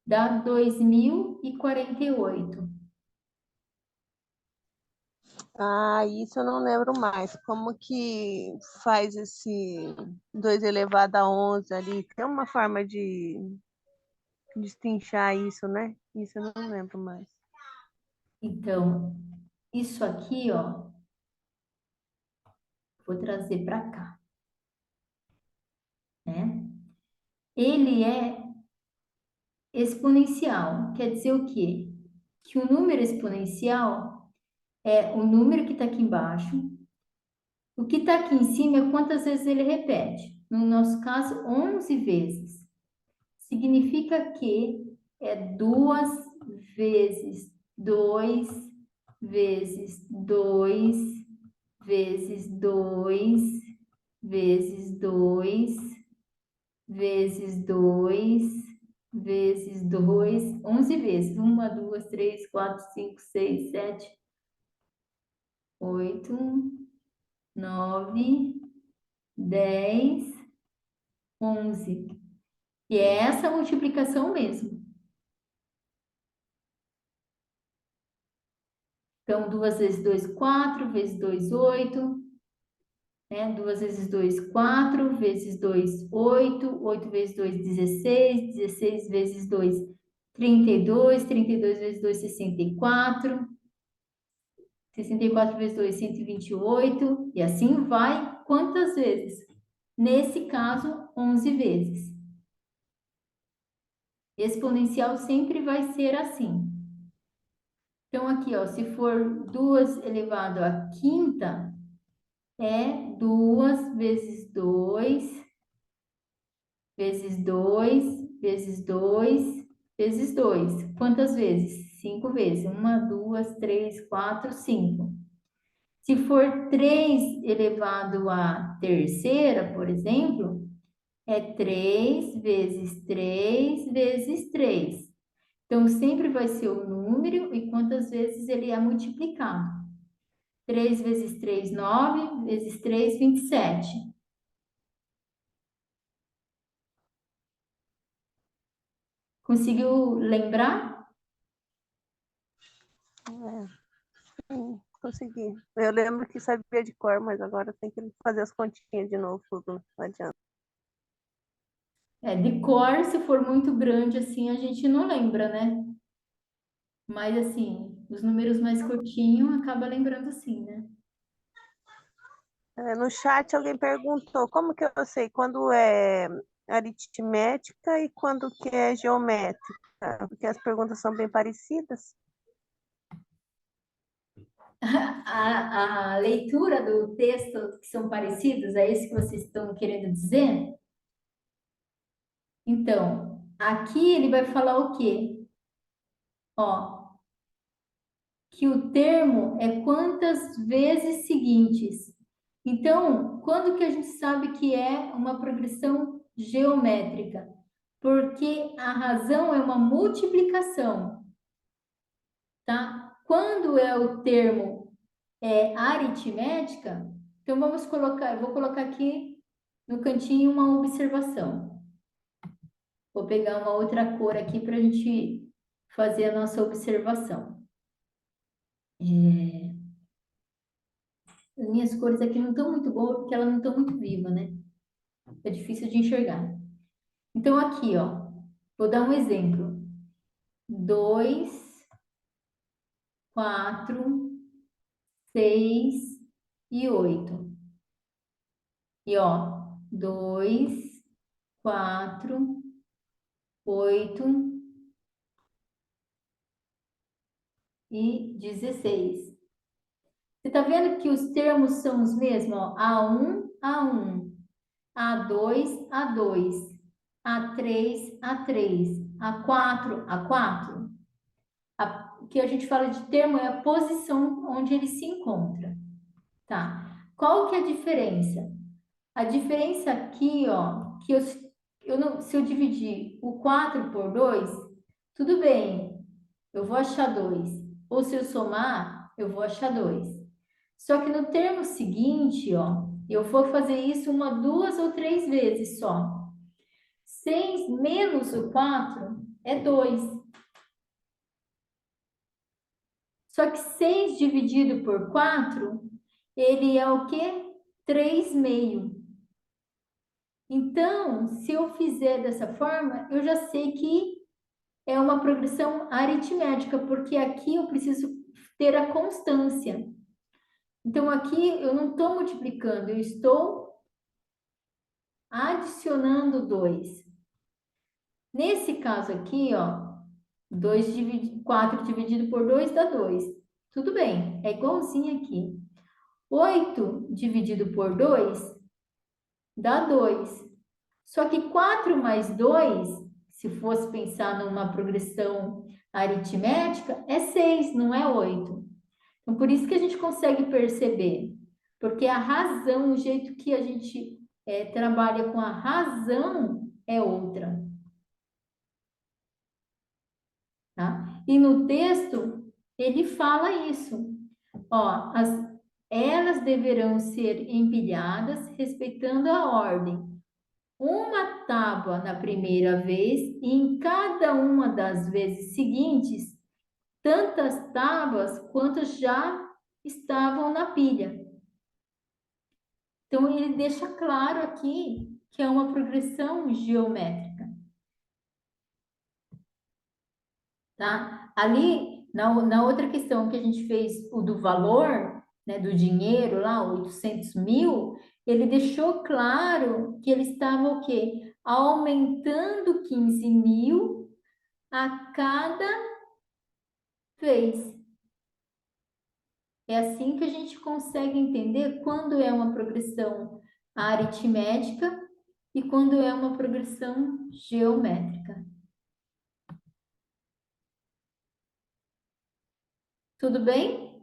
dá 2048. Ah, isso eu não lembro mais. Como que faz esse 2 elevado a 11 ali? Tem uma forma de destrinchar isso, né? Isso eu não lembro mais. Então, isso aqui, ó, vou trazer para cá, né? Ele é exponencial. Quer dizer o quê? Que o número exponencial é o número que está aqui embaixo. O que está aqui em cima é quantas vezes ele repete. No nosso caso, 11 vezes. Significa que é 2 vezes 2 vezes 2 vezes 2 vezes 2 vezes 2 vezes 2, 11 vezes. 1, 2, 3, 4, 5, 6, 7, 8, 9, 10, 11. E é essa multiplicação mesmo. Então, 2 vezes 2, 4, vezes 2, 8. Né? 2 vezes 2, 4, vezes 2, 8. 8 vezes 2, 16. 16 vezes 2, 32. 32 vezes 2, 64. 64 vezes 2, 128. E assim vai. Quantas vezes? Nesse caso, 11 vezes. Exponencial sempre vai ser assim. Então, aqui, ó, se for 2 elevado à quinta, é 2 vezes 2, vezes 2, vezes 2, vezes 2. Quantas vezes? 5 vezes. 1, 2, 3, 4, 5. Se for 3 elevado à terceira, por exemplo, é 3 vezes 3 vezes 3. Então, sempre vai ser o número e quantas vezes ele é multiplicado. 3 vezes 3, 9, vezes 3, 27. Conseguiu lembrar? Sim, consegui. Eu lembro que sabia de cor, mas agora tem que fazer as continhas de novo, tudo não adianta. De cor, se for muito grande assim, a gente não lembra, né? Mas assim, os números mais curtinhos acaba lembrando sim, né? No chat alguém perguntou como que eu sei quando é aritmética e quando que é geométrica, porque as perguntas são bem parecidas. A leitura do texto que são parecidos, é isso que vocês estão querendo dizer? Então, aqui ele vai falar o quê? Ó, que o termo é quantas vezes seguintes. Então, quando que a gente sabe que é uma progressão geométrica? Porque a razão é uma multiplicação, tá? Quando é o termo aritmética, então vamos colocar, eu vou colocar aqui no cantinho uma observação. Vou pegar uma outra cor aqui para a gente fazer a nossa observação. As minhas cores aqui não estão muito boas porque elas não estão muito vivas, né? É difícil de enxergar. Então, aqui, ó, vou dar um exemplo. 2, 4, 6 e 8. E, ó, 2, 4, 8 e 16. Você tá vendo que os termos são os mesmos? Ó, A1, A1, A2, A2, A3, A3, A4, A4. O que a gente fala de termo é a posição onde ele se encontra, tá? Qual que é a diferença? A diferença aqui, ó, que eu não, se eu dividir o 4 por 2, tudo bem, eu vou achar 2. Ou se eu somar, eu vou achar 2. Só que no termo seguinte, ó, eu vou fazer isso uma, duas ou três vezes só. 6 menos o 4 é 2. Só que 6 dividido por 4, ele é o quê? 3,5. Então, se eu fizer dessa forma, eu já sei que é uma progressão aritmética, porque aqui eu preciso ter a constância. Então, aqui eu não estou multiplicando, eu estou adicionando 2. Nesse caso aqui, ó, 4 dividido por 2 dá 2. Tudo bem, é igualzinho aqui. 8 dividido por 2 dá 2. Só que 4 mais 2, se fosse pensar numa progressão aritmética, é 6, não é 8. Então, por isso que a gente consegue perceber. Porque a razão, o jeito que a gente trabalha com a razão é outra. Tá? E no texto, ele fala isso. Ó, elas deverão ser empilhadas respeitando a ordem. Uma tábua na primeira vez e em cada uma das vezes seguintes, tantas tábuas quantas já estavam na pilha. Então, ele deixa claro aqui que é uma progressão geométrica. Tá? Ali, na outra questão que a gente fez, o do valor, né, do dinheiro lá, 800 mil, ele deixou claro que ele estava o quê? Aumentando 15 mil a cada vez. É assim que a gente consegue entender quando é uma progressão aritmética e quando é uma progressão geométrica. Tudo bem?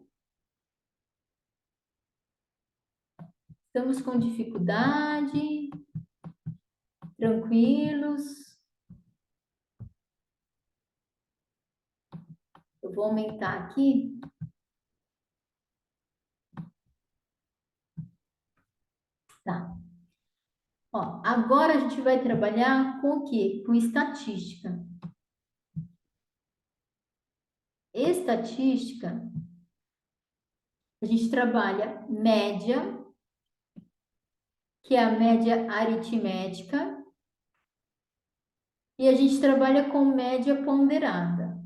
Estamos com dificuldade? Tranquilos? Eu vou aumentar aqui. Tá. Ó, agora a gente vai trabalhar com o quê? Com estatística. Estatística, a gente trabalha média, que é a média aritmética, e a gente trabalha com média ponderada.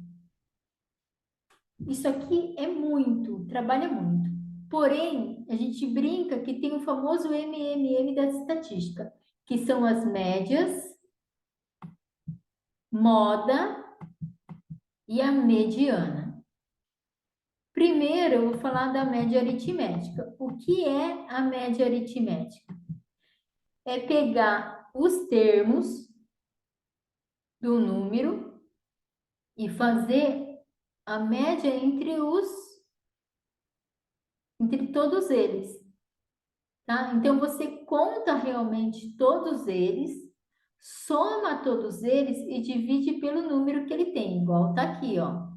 Isso aqui é muito, trabalha muito. Porém, a gente brinca que tem o famoso MMM da estatística, que são as médias, moda e a mediana. Primeiro, eu vou falar da média aritmética. O que é a média aritmética? É pegar os termos do número e fazer a média entre todos eles, tá? Então você conta realmente todos eles, soma todos eles e divide pelo número que ele tem, igual tá aqui, ó.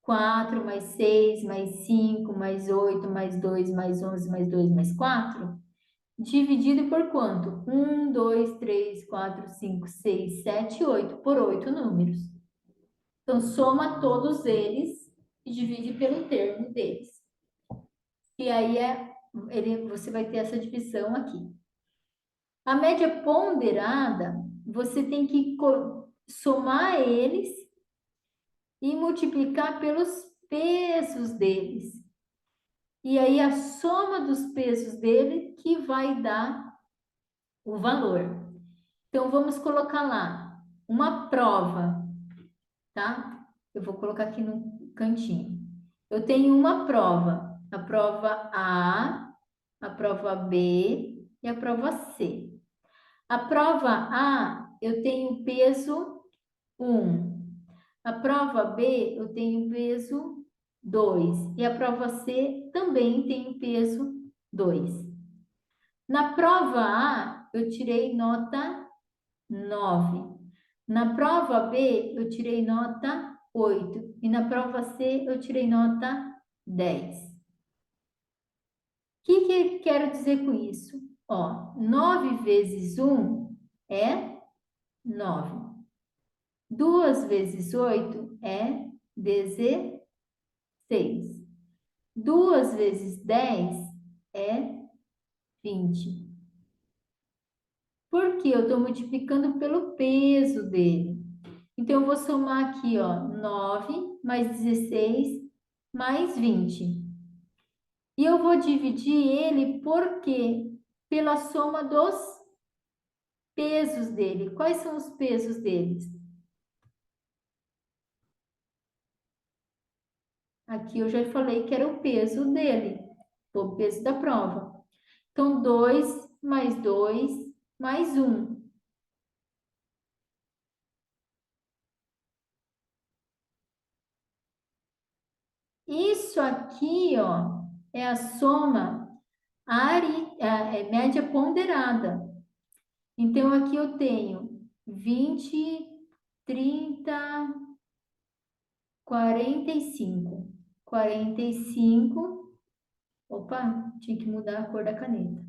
4 mais 6 mais 5 mais 8 mais 2 mais 11 mais 2 mais 4, dividido por quanto? 1, 2, 3, 4, 5, 6, 7, 8, por 8 números. Então, soma todos eles e divide pelo termo deles. E aí você vai ter essa divisão aqui. A média ponderada, você tem que somar eles e multiplicar pelos pesos deles. E aí a soma dos pesos dele que vai dar o valor. Então vamos colocar lá uma prova, tá? Eu vou colocar aqui no cantinho. Eu tenho uma prova, a prova a prova B e a prova C. A prova A, eu tenho peso 1. A prova B, eu tenho peso 2. E a prova C também tem peso 2. Na prova A, eu tirei nota 9. Na prova B, eu tirei nota 8. E na prova C, eu tirei nota 10. O que eu quero dizer com isso? Ó, 9 vezes 1 é 9. 2 vezes 8 é 16. 2 vezes 10 é 20. Porque eu estou multiplicando pelo peso dele. Então, eu vou somar aqui, ó, 9 mais 16 mais 20. E eu vou dividir ele por quê? Pela soma dos pesos dele. Quais são os pesos deles? Aqui eu já falei que era o peso dele, o peso da prova. Então, 2 mais 2 mais 1. Isso aqui, ó, é a soma, é média ponderada. Então, aqui eu tenho 20, 30, 45. 45. Opa, tinha que mudar a cor da caneta.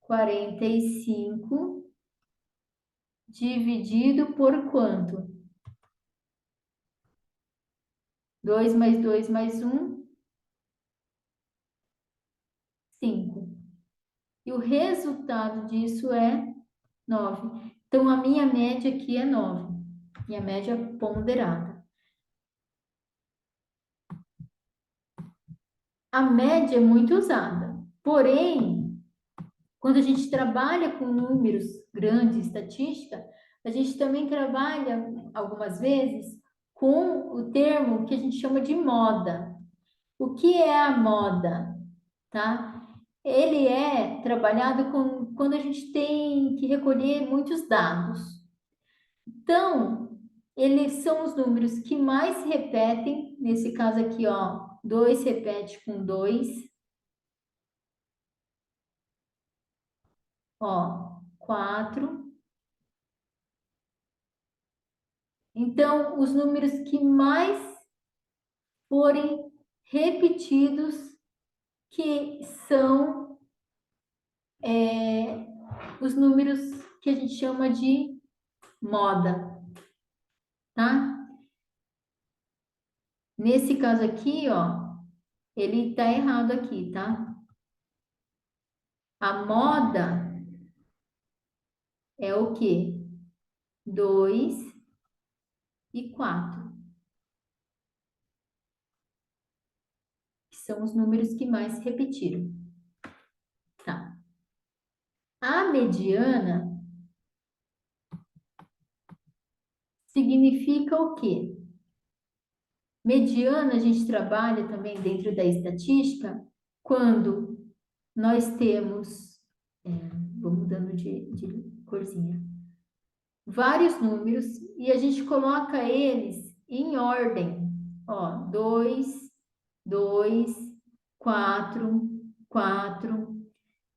45 dividido por quanto? 2 mais 2 mais 1, 5. E o resultado disso é 9. Então, a minha média aqui é 9. Minha média ponderada. A média é muito usada. Porém, quando a gente trabalha com números grandes, estatística, a gente também trabalha, algumas vezes, com o termo que a gente chama de moda. O que é a moda? Tá? Ele é trabalhado quando a gente tem que recolher muitos dados. Então, eles são os números que mais se repetem. Nesse caso aqui, ó, 2 repete com 2. Ó, 4. Então, os números que mais forem repetidos, que são os números que a gente chama de moda, tá? Nesse caso aqui, ó, ele tá errado aqui, tá? A moda é o quê? 2 e 4. são os números que mais se repetiram. Tá. A mediana significa o quê? Mediana a gente trabalha também dentro da estatística quando nós temos, vou mudando de corzinha, vários números e a gente coloca eles em ordem. Ó, 2, 2, 4, 4,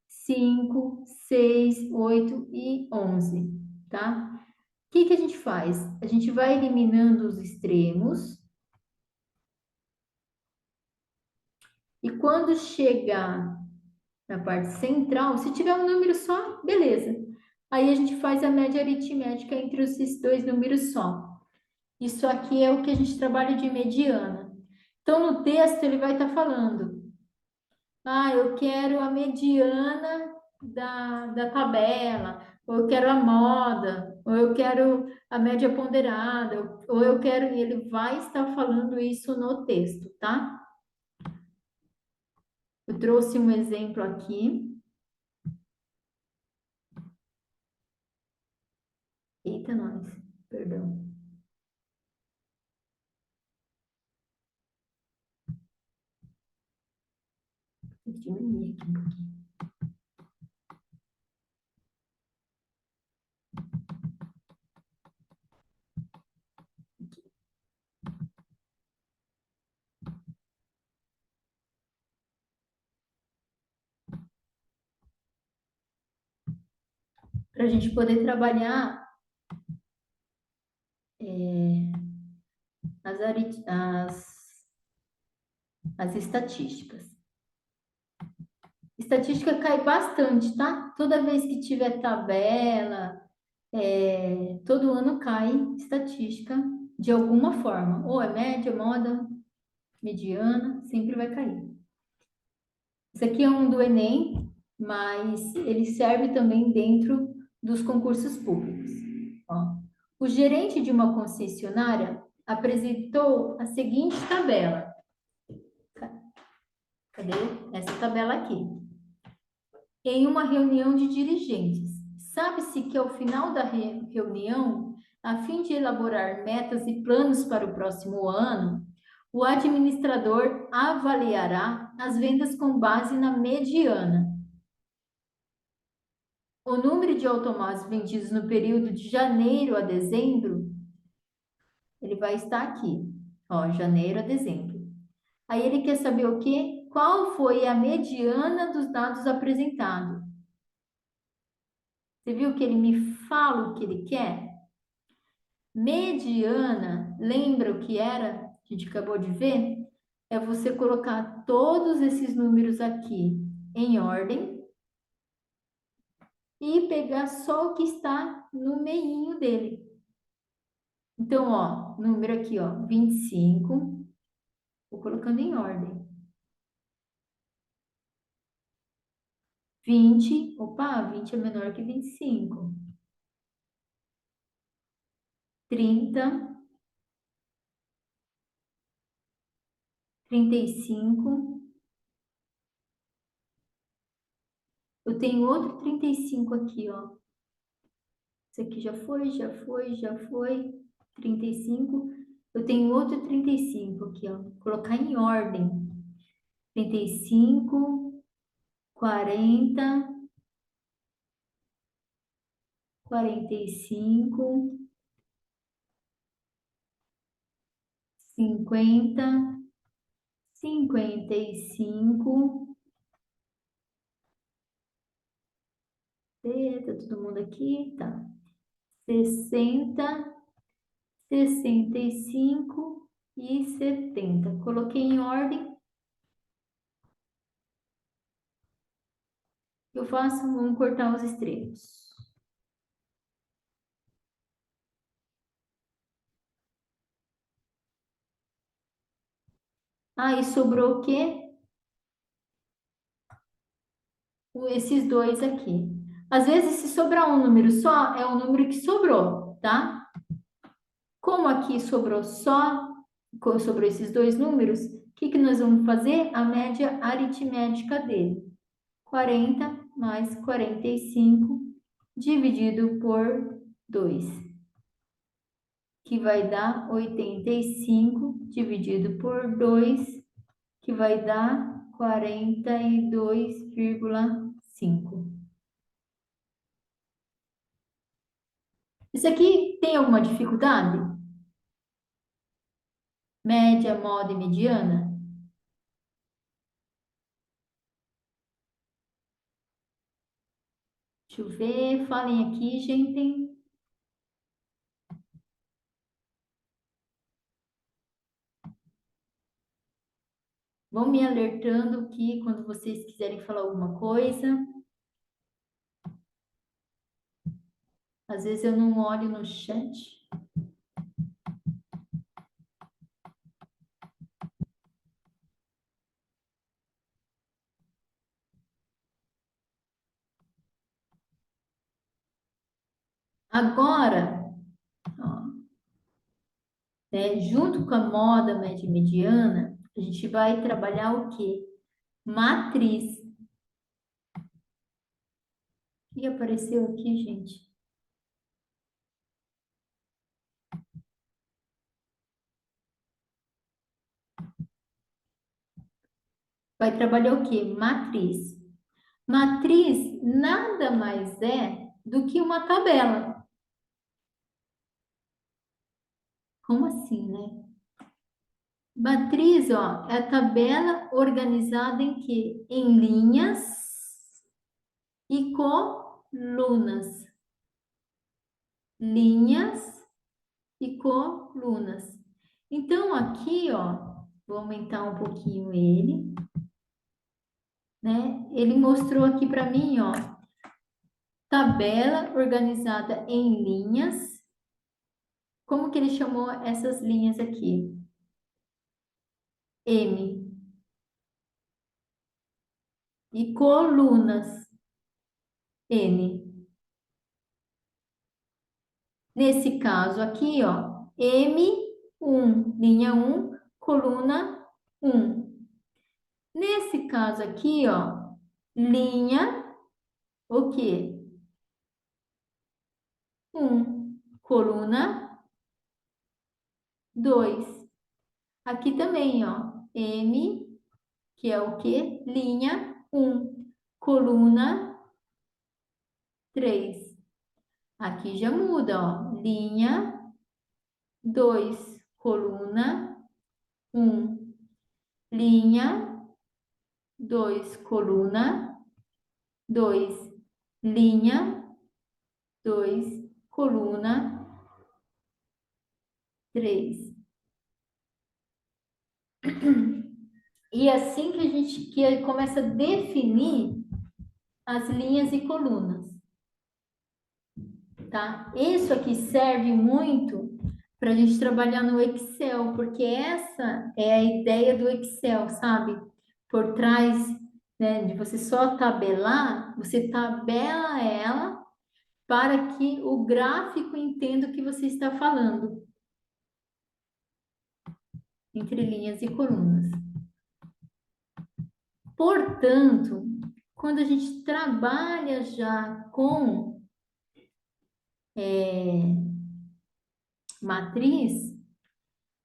5, 6, 8 e 11, tá? O que que a gente faz? A gente vai eliminando os extremos e quando chegar na parte central, se tiver um número só, beleza. Aí a gente faz a média aritmética entre esses dois números só. Isso aqui é o que a gente trabalha de mediana. Então, no texto, ele vai estar falando: ah, eu quero a mediana da tabela, ou eu quero a moda, ou eu quero a média ponderada, ou eu quero. E ele vai estar falando isso no texto, tá? Eu trouxe um exemplo aqui. Eita, nós, perdão. Vou diminuir aqui um pouquinho. Para a gente poder trabalhar as estatísticas. Estatística cai bastante, tá? Toda vez que tiver tabela, todo ano cai estatística de alguma forma. Ou é média, moda, mediana, sempre vai cair. Esse aqui é um do Enem, mas ele serve também dentro dos concursos públicos. Ó, o gerente de uma concessionária apresentou a seguinte tabela. Cadê? Essa tabela aqui. Em uma reunião de dirigentes. Sabe-se que ao final da reunião, a fim de elaborar metas e planos para o próximo ano, o administrador avaliará as vendas com base na mediana. O número de automóveis vendidos no período de janeiro a dezembro, ele vai estar aqui, ó, janeiro a dezembro. Aí ele quer saber o quê? Qual foi a mediana dos dados apresentados? Você viu que ele me fala o que ele quer? Mediana, lembra o que era? A gente acabou de ver? É você colocar todos esses números aqui em ordem e pegar só o que está no meinho dele. Então, ó, número aqui, ó, 25. Vou colocando em ordem. 20, opa, 20 é menor que 25. 30, 35. Eu tenho outro 35 aqui, ó. Esse aqui já foi, já foi, já foi. 35. Eu tenho outro 35 aqui, ó. Vou colocar em ordem. 35, 40, 45, 50, 55. Tá todo mundo aqui? Tá. 60, 65 e 70. Coloquei em ordem. Eu faço, vamos cortar os extremos. Aí sobrou o quê? Esses dois aqui. Às vezes, se sobrar um número só, é o número que sobrou, tá? Como aqui sobrou só, sobrou esses dois números, o que nós vamos fazer? A média aritmética dele. 40 mais 45 dividido por 2, que vai dar 85 dividido por 2, que vai dar 42,5. Isso aqui tem alguma dificuldade? Média, moda e mediana? Deixa eu ver, falem aqui, gente. Vão me alertando aqui quando vocês quiserem falar alguma coisa. Às vezes eu não olho no chat. Agora, ó, junto com a moda média e mediana, a gente vai trabalhar o quê? Matriz. O que apareceu aqui, gente? Vai trabalhar o quê? Matriz. Matriz nada mais é do que uma tabela. Como assim, né? Matriz, ó, é a tabela organizada em quê? Em linhas e colunas. Linhas e colunas. Então, aqui, ó, vou aumentar um pouquinho ele, né? Ele mostrou aqui para mim, ó, tabela organizada em linhas. Como que ele chamou essas linhas aqui? M. E colunas, N. Nesse caso aqui, ó, M1, linha 1, coluna 1. Nesse caso aqui, ó, linha, o quê? 1, coluna 2. Aqui também, ó, M, que é o quê? Linha 1, coluna 3. Aqui já muda, ó, linha 2, coluna 1, linha 2, coluna 2, linha 2, coluna 3. E assim que a gente começa a definir as linhas e colunas, tá? Isso aqui serve muito para a gente trabalhar no Excel, porque essa é a ideia do Excel, sabe? Por trás, né, de você só tabelar, você tabela ela para que o gráfico entenda o que você está falando, entre linhas e colunas. Portanto, quando a gente trabalha já com matriz,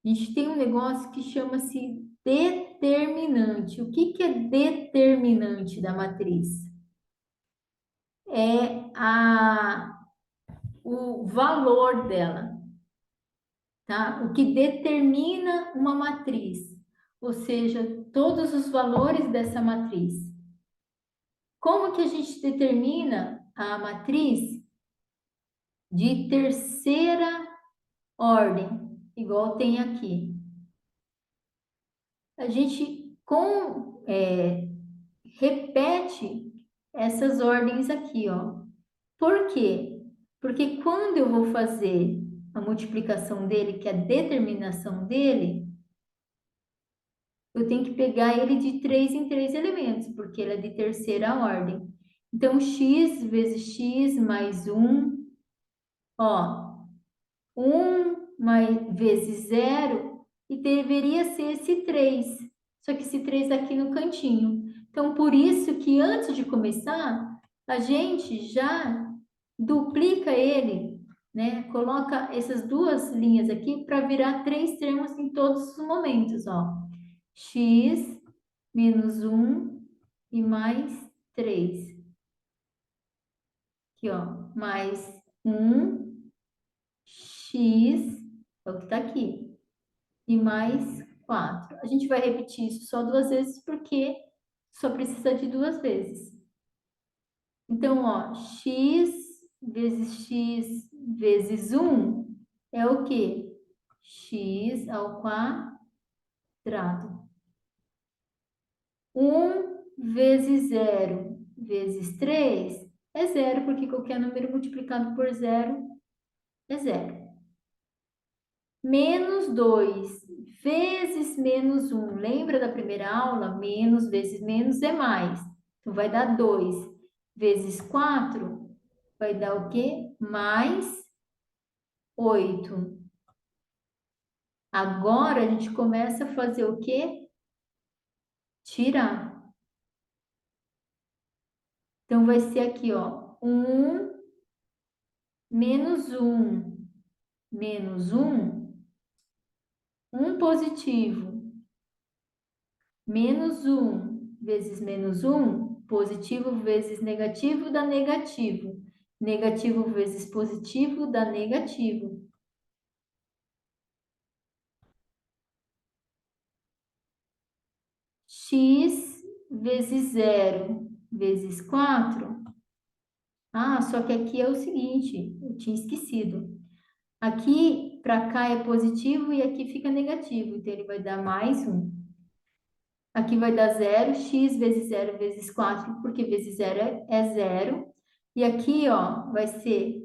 a gente tem um negócio que chama-se determinante. O que é determinante da matriz? É o valor dela, tá? O que determina uma matriz, ou seja, todos os valores dessa matriz. Como que a gente determina a matriz de terceira ordem, igual tem aqui? A gente repete essas ordens aqui, ó. Por quê? Porque quando eu vou fazer a multiplicação dele, que é a determinação dele, eu tenho que pegar ele de 3 em 3 elementos, porque ele é de terceira ordem. Então, x vezes x mais 1, ó, 1 vezes 0, e deveria ser esse 3. só que esse 3 aqui no cantinho. Então, por isso que antes de começar, a gente já duplica ele, né? Coloca essas duas linhas aqui para virar 3 termos em todos os momentos, ó. X menos 1 e mais 3. Aqui, ó, mais 1x, é o que está aqui, e mais 4. A gente vai repetir isso só 2 vezes, porque só precisa de 2 vezes. Então, ó, x vezes 1 é o quê? X ao quadrado. 1 vezes 0 vezes 3 é 0, porque qualquer número multiplicado por 0 é 0. Menos 2 vezes menos 1. Lembra da primeira aula? Menos vezes menos é mais. Então, vai dar 2 vezes 4, vai dar o quê? Mais 8. Agora, a gente começa a fazer o quê? Tirar. Então, vai ser aqui, ó, 1 menos 1 menos 1, 1 positivo, menos 1 vezes menos 1, positivo vezes negativo dá negativo, negativo vezes positivo dá negativo. X vezes 0 vezes 4. Ah, só que aqui é o seguinte, eu tinha esquecido. Aqui para cá é positivo e aqui fica negativo, então ele vai dar mais 1. Aqui vai dar 0, x vezes 0 vezes 4, porque vezes 0 é 0. E aqui, ó, vai ser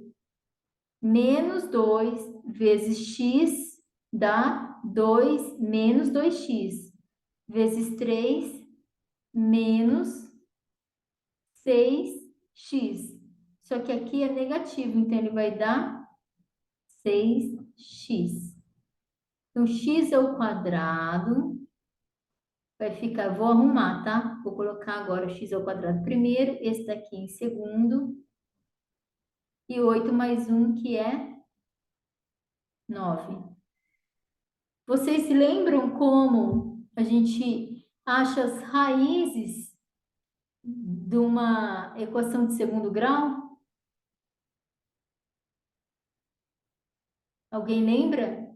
menos 2 vezes x dá 2 menos 2x, vezes 3 menos 6x. Só que aqui é negativo, então ele vai dar 6x. Então, x ao quadrado vai ficar, vou arrumar, tá? Vou colocar agora o x ao quadrado primeiro, esse daqui em segundo, e 8 mais 1, que é 9. Vocês se lembram como a gente acha as raízes de uma equação de segundo grau? Alguém lembra?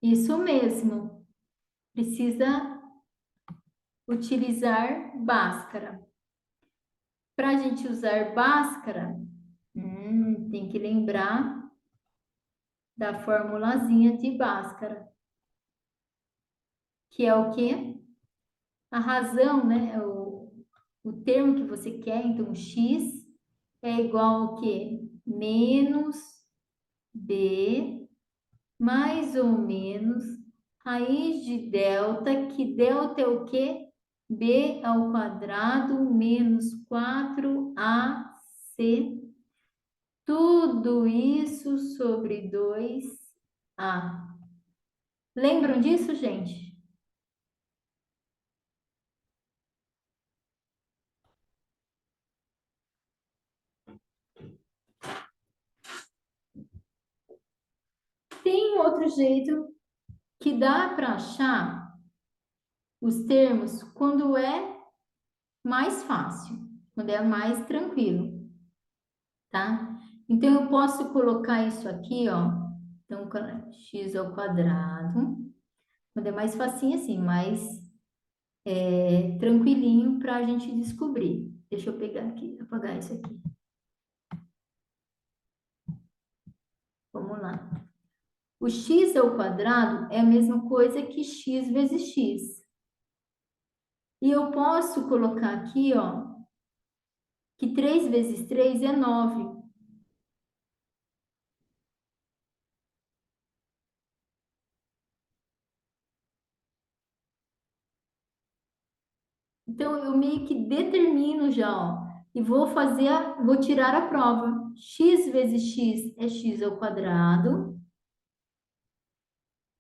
Isso mesmo. Precisa utilizar Bhaskara. Para a gente usar Bhaskara, tem que lembrar da formulazinha de Bhaskara, que é o quê? A razão, né? O termo que você quer, então x é igual ao quê? Menos b mais ou menos raiz de delta, que delta é o quê? B ao quadrado menos 4ac, tudo isso sobre 2a. Lembram disso, gente? Tem outro jeito que dá para achar os termos quando é mais fácil, quando é mais tranquilo, tá? Então, eu posso colocar isso aqui, ó. Então, x ao quadrado, quando é mais facinho assim, mais tranquilinho para a gente descobrir. Deixa eu pegar aqui, apagar isso aqui. Vamos lá. O x ao quadrado é a mesma coisa que x vezes x. E eu posso colocar aqui, ó, que 3 vezes 3 é 9. Então, eu meio que determino já, ó, e vou tirar a prova. X vezes x é x ao quadrado.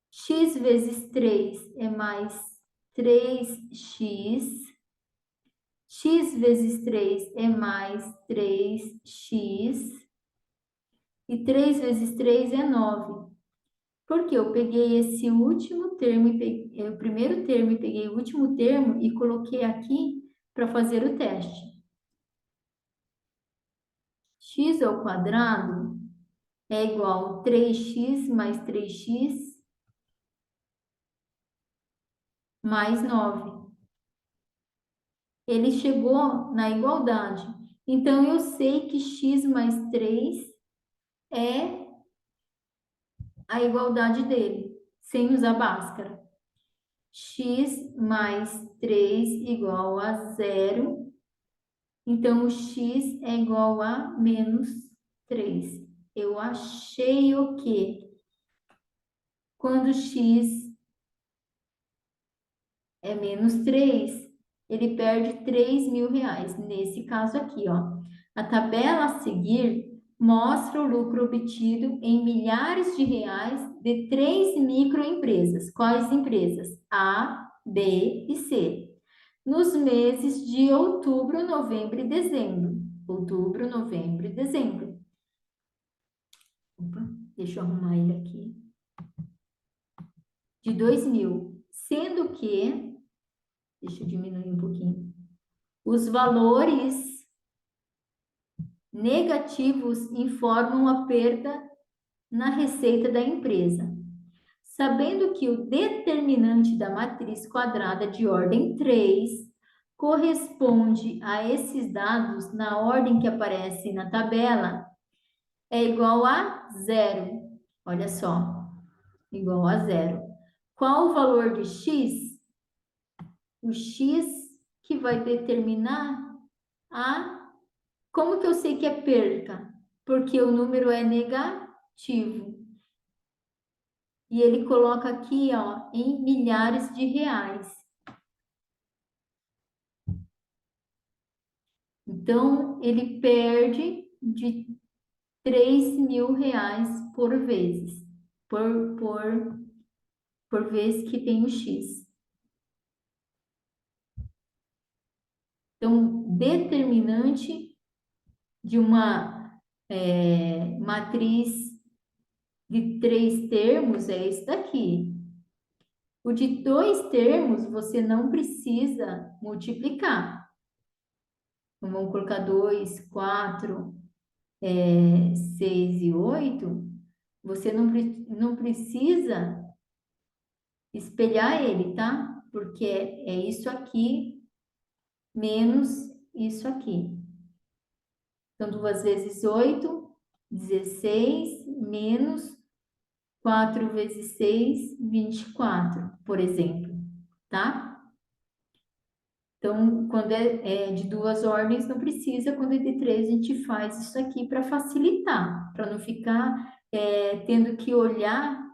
X vezes 3 é mais 3x. X vezes 3 é mais 3x. E 3 vezes 3 é 9. Porque eu peguei esse último termo, o primeiro termo, e peguei o último termo e coloquei aqui para fazer o teste. X ao quadrado é igual a 3x mais 3x mais 9. Ele chegou na igualdade. Então, eu sei que x mais 3 é a igualdade dele, sem usar Bhaskara. X mais 3 igual a 0. Então, o x é igual a menos 3. Eu achei o quê? Quando x é menos 3, ele perde 3.000 reais. Nesse caso aqui, ó. A tabela a seguir mostra o lucro obtido em milhares de reais de 3 microempresas. Quais empresas? A, B e C. Nos meses de outubro, novembro e dezembro. Outubro, novembro e dezembro. Opa, deixa eu arrumar ele aqui. De 2.000. Sendo que, deixa eu diminuir um pouquinho, os valores negativos informam a perda na receita da empresa. Sabendo que o determinante da matriz quadrada de ordem 3 corresponde a esses dados na ordem que aparece na tabela, é igual a 0. Olha só, igual a 0. Qual o valor de x? O x que vai determinar a... Como que eu sei que é perca? Porque o número é negativo. E ele coloca aqui, ó, em milhares de reais. Então, ele perde de 3.000 reais por vez. Por vez que tem o X. Então, determinante de uma matriz de 3 termos é esse daqui. O de 2 termos, você não precisa multiplicar. Então, vamos colocar 2, 4, 6 e 8. Você não precisa espelhar ele, tá? Porque é isso aqui menos isso aqui. Então, 2 vezes 8, 16, menos 4 vezes 6, 24, por exemplo, tá? Então, quando é de 2 ordens, não precisa. Quando é de 3, a gente faz isso aqui para facilitar, para não ficar tendo que olhar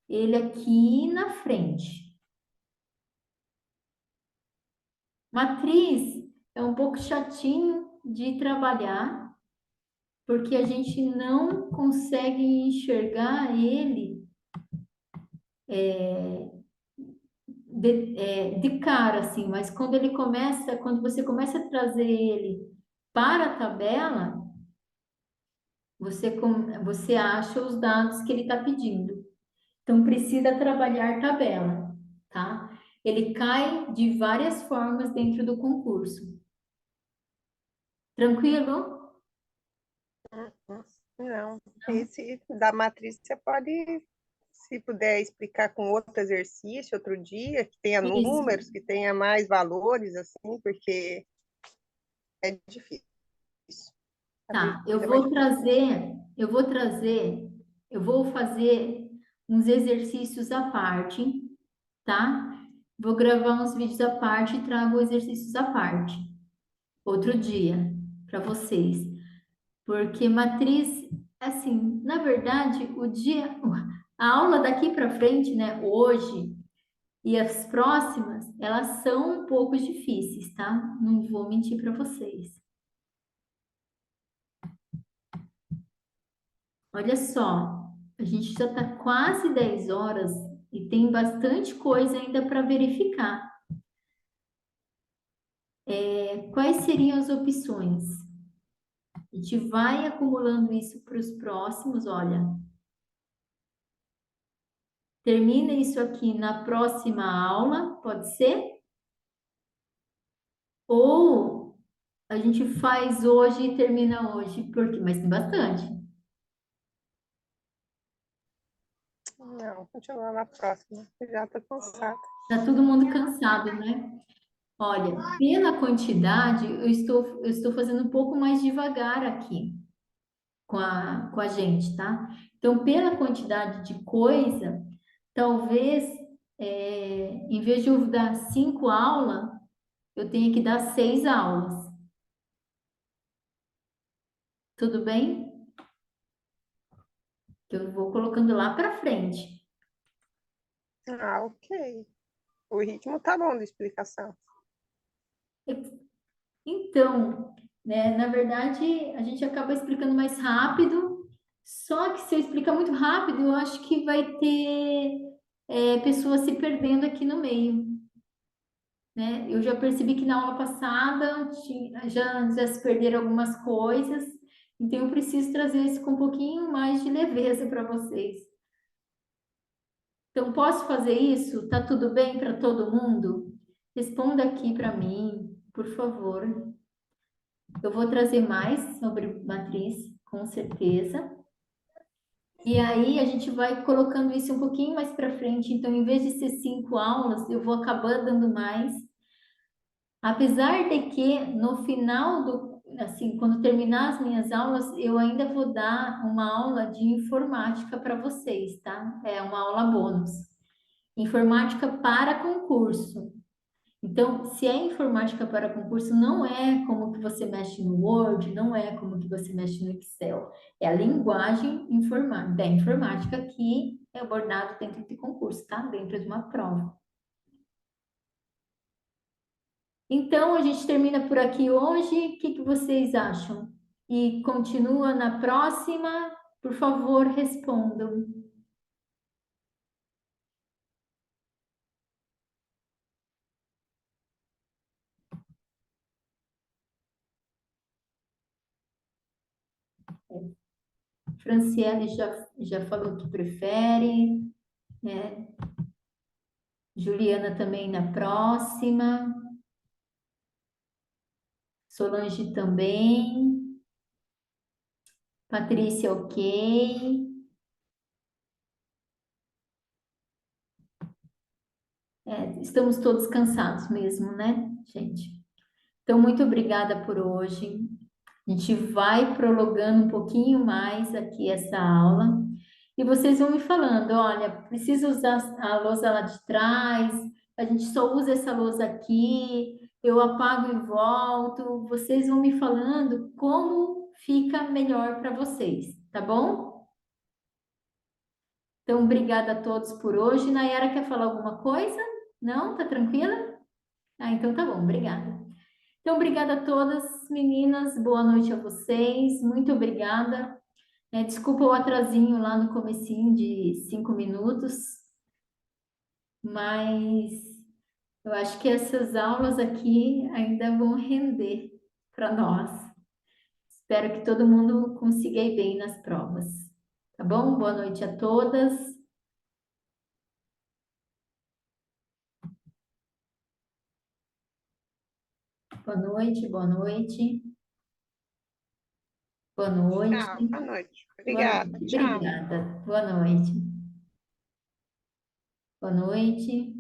ele aqui na frente. Matriz é um pouco chatinho de trabalhar, porque a gente não consegue enxergar ele de cara, assim, mas quando você começa a trazer ele para a tabela, você acha os dados que ele está pedindo. Então, precisa trabalhar tabela, tá? Ele cai de várias formas dentro do concurso. Tranquilo? Não, esse da matriz você pode, se puder explicar com outro exercício, outro dia, que tenha Isso. números, que tenha mais valores, assim, porque é difícil. Tá, É mais eu vou fazer uns exercícios à parte, tá? Vou gravar uns vídeos à parte e trago exercícios à parte. Outro dia, para vocês. Porque matriz, assim, na verdade, a aula daqui para frente, né, hoje, E as próximas, elas são um pouco difíceis, tá? Não vou mentir para vocês. Olha só, a gente já está quase 10 horas e tem bastante coisa ainda para verificar. Quais seriam as opções? A gente vai acumulando isso para os próximos, olha. Termina isso aqui na próxima aula, pode ser? Ou a gente faz hoje e termina hoje, porque mas tem bastante. Não, continuar na próxima. Eu já tô cansada. Tá todo mundo cansado, né? Olha, pela quantidade, eu estou fazendo um pouco mais devagar aqui com a gente, tá? Então, pela quantidade de coisa, talvez, em vez de eu dar 5 aulas, eu tenha que dar 6 aulas. Tudo bem? Eu vou colocando lá para frente. Ah, ok. O ritmo tá bom de explicação. Então, né, na verdade, a gente acaba explicando mais rápido, só que se eu explicar muito rápido, eu acho que vai ter pessoas se perdendo aqui no meio, né? Eu já percebi que na aula passada já se perderam algumas coisas, então eu preciso trazer isso com um pouquinho mais de leveza para vocês. Então, posso fazer isso? Tá tudo bem para todo mundo? Responda aqui para mim, por favor. Eu vou trazer mais sobre matriz, com certeza. E aí a gente vai colocando isso um pouquinho mais para frente. Então, em vez de ser 5 aulas, eu vou acabar dando mais. Apesar de que no final assim, quando terminar as minhas aulas, eu ainda vou dar uma aula de informática para vocês, tá? É uma aula bônus. Informática para concurso. Então, se é informática para concurso, não é como que você mexe no Word, não é como que você mexe no Excel. É a linguagem da informática que é abordado dentro de concurso, tá? Dentro de uma prova. Então, a gente termina por aqui hoje. O que que vocês acham? E continua na próxima? Por favor, respondam. Franciele já falou que prefere, né? Juliana também na próxima. Solange também. Patrícia, ok. Estamos todos cansados mesmo, né, gente? Então, muito obrigada por hoje. A gente vai prolongando um pouquinho mais aqui essa aula. E vocês vão me falando, olha, preciso usar a lousa lá de trás, a gente só usa essa lousa aqui, eu apago e volto. Vocês vão me falando como fica melhor para vocês, tá bom? Então, obrigada a todos por hoje. Nayara quer falar alguma coisa? Não? Tá tranquila? Ah, então tá bom, obrigada. Então, obrigada a todas, meninas. Boa noite a vocês. Muito obrigada. Desculpa o atrasinho lá no comecinho de 5 minutos, mas eu acho que essas aulas aqui ainda vão render para nós. Espero que todo mundo consiga ir bem nas provas. Tá bom? Boa noite a todas. Boa noite, boa noite. Boa noite. Tchau, boa noite. Boa Obrigada, noite. tchau. Obrigada. Boa noite. Boa noite.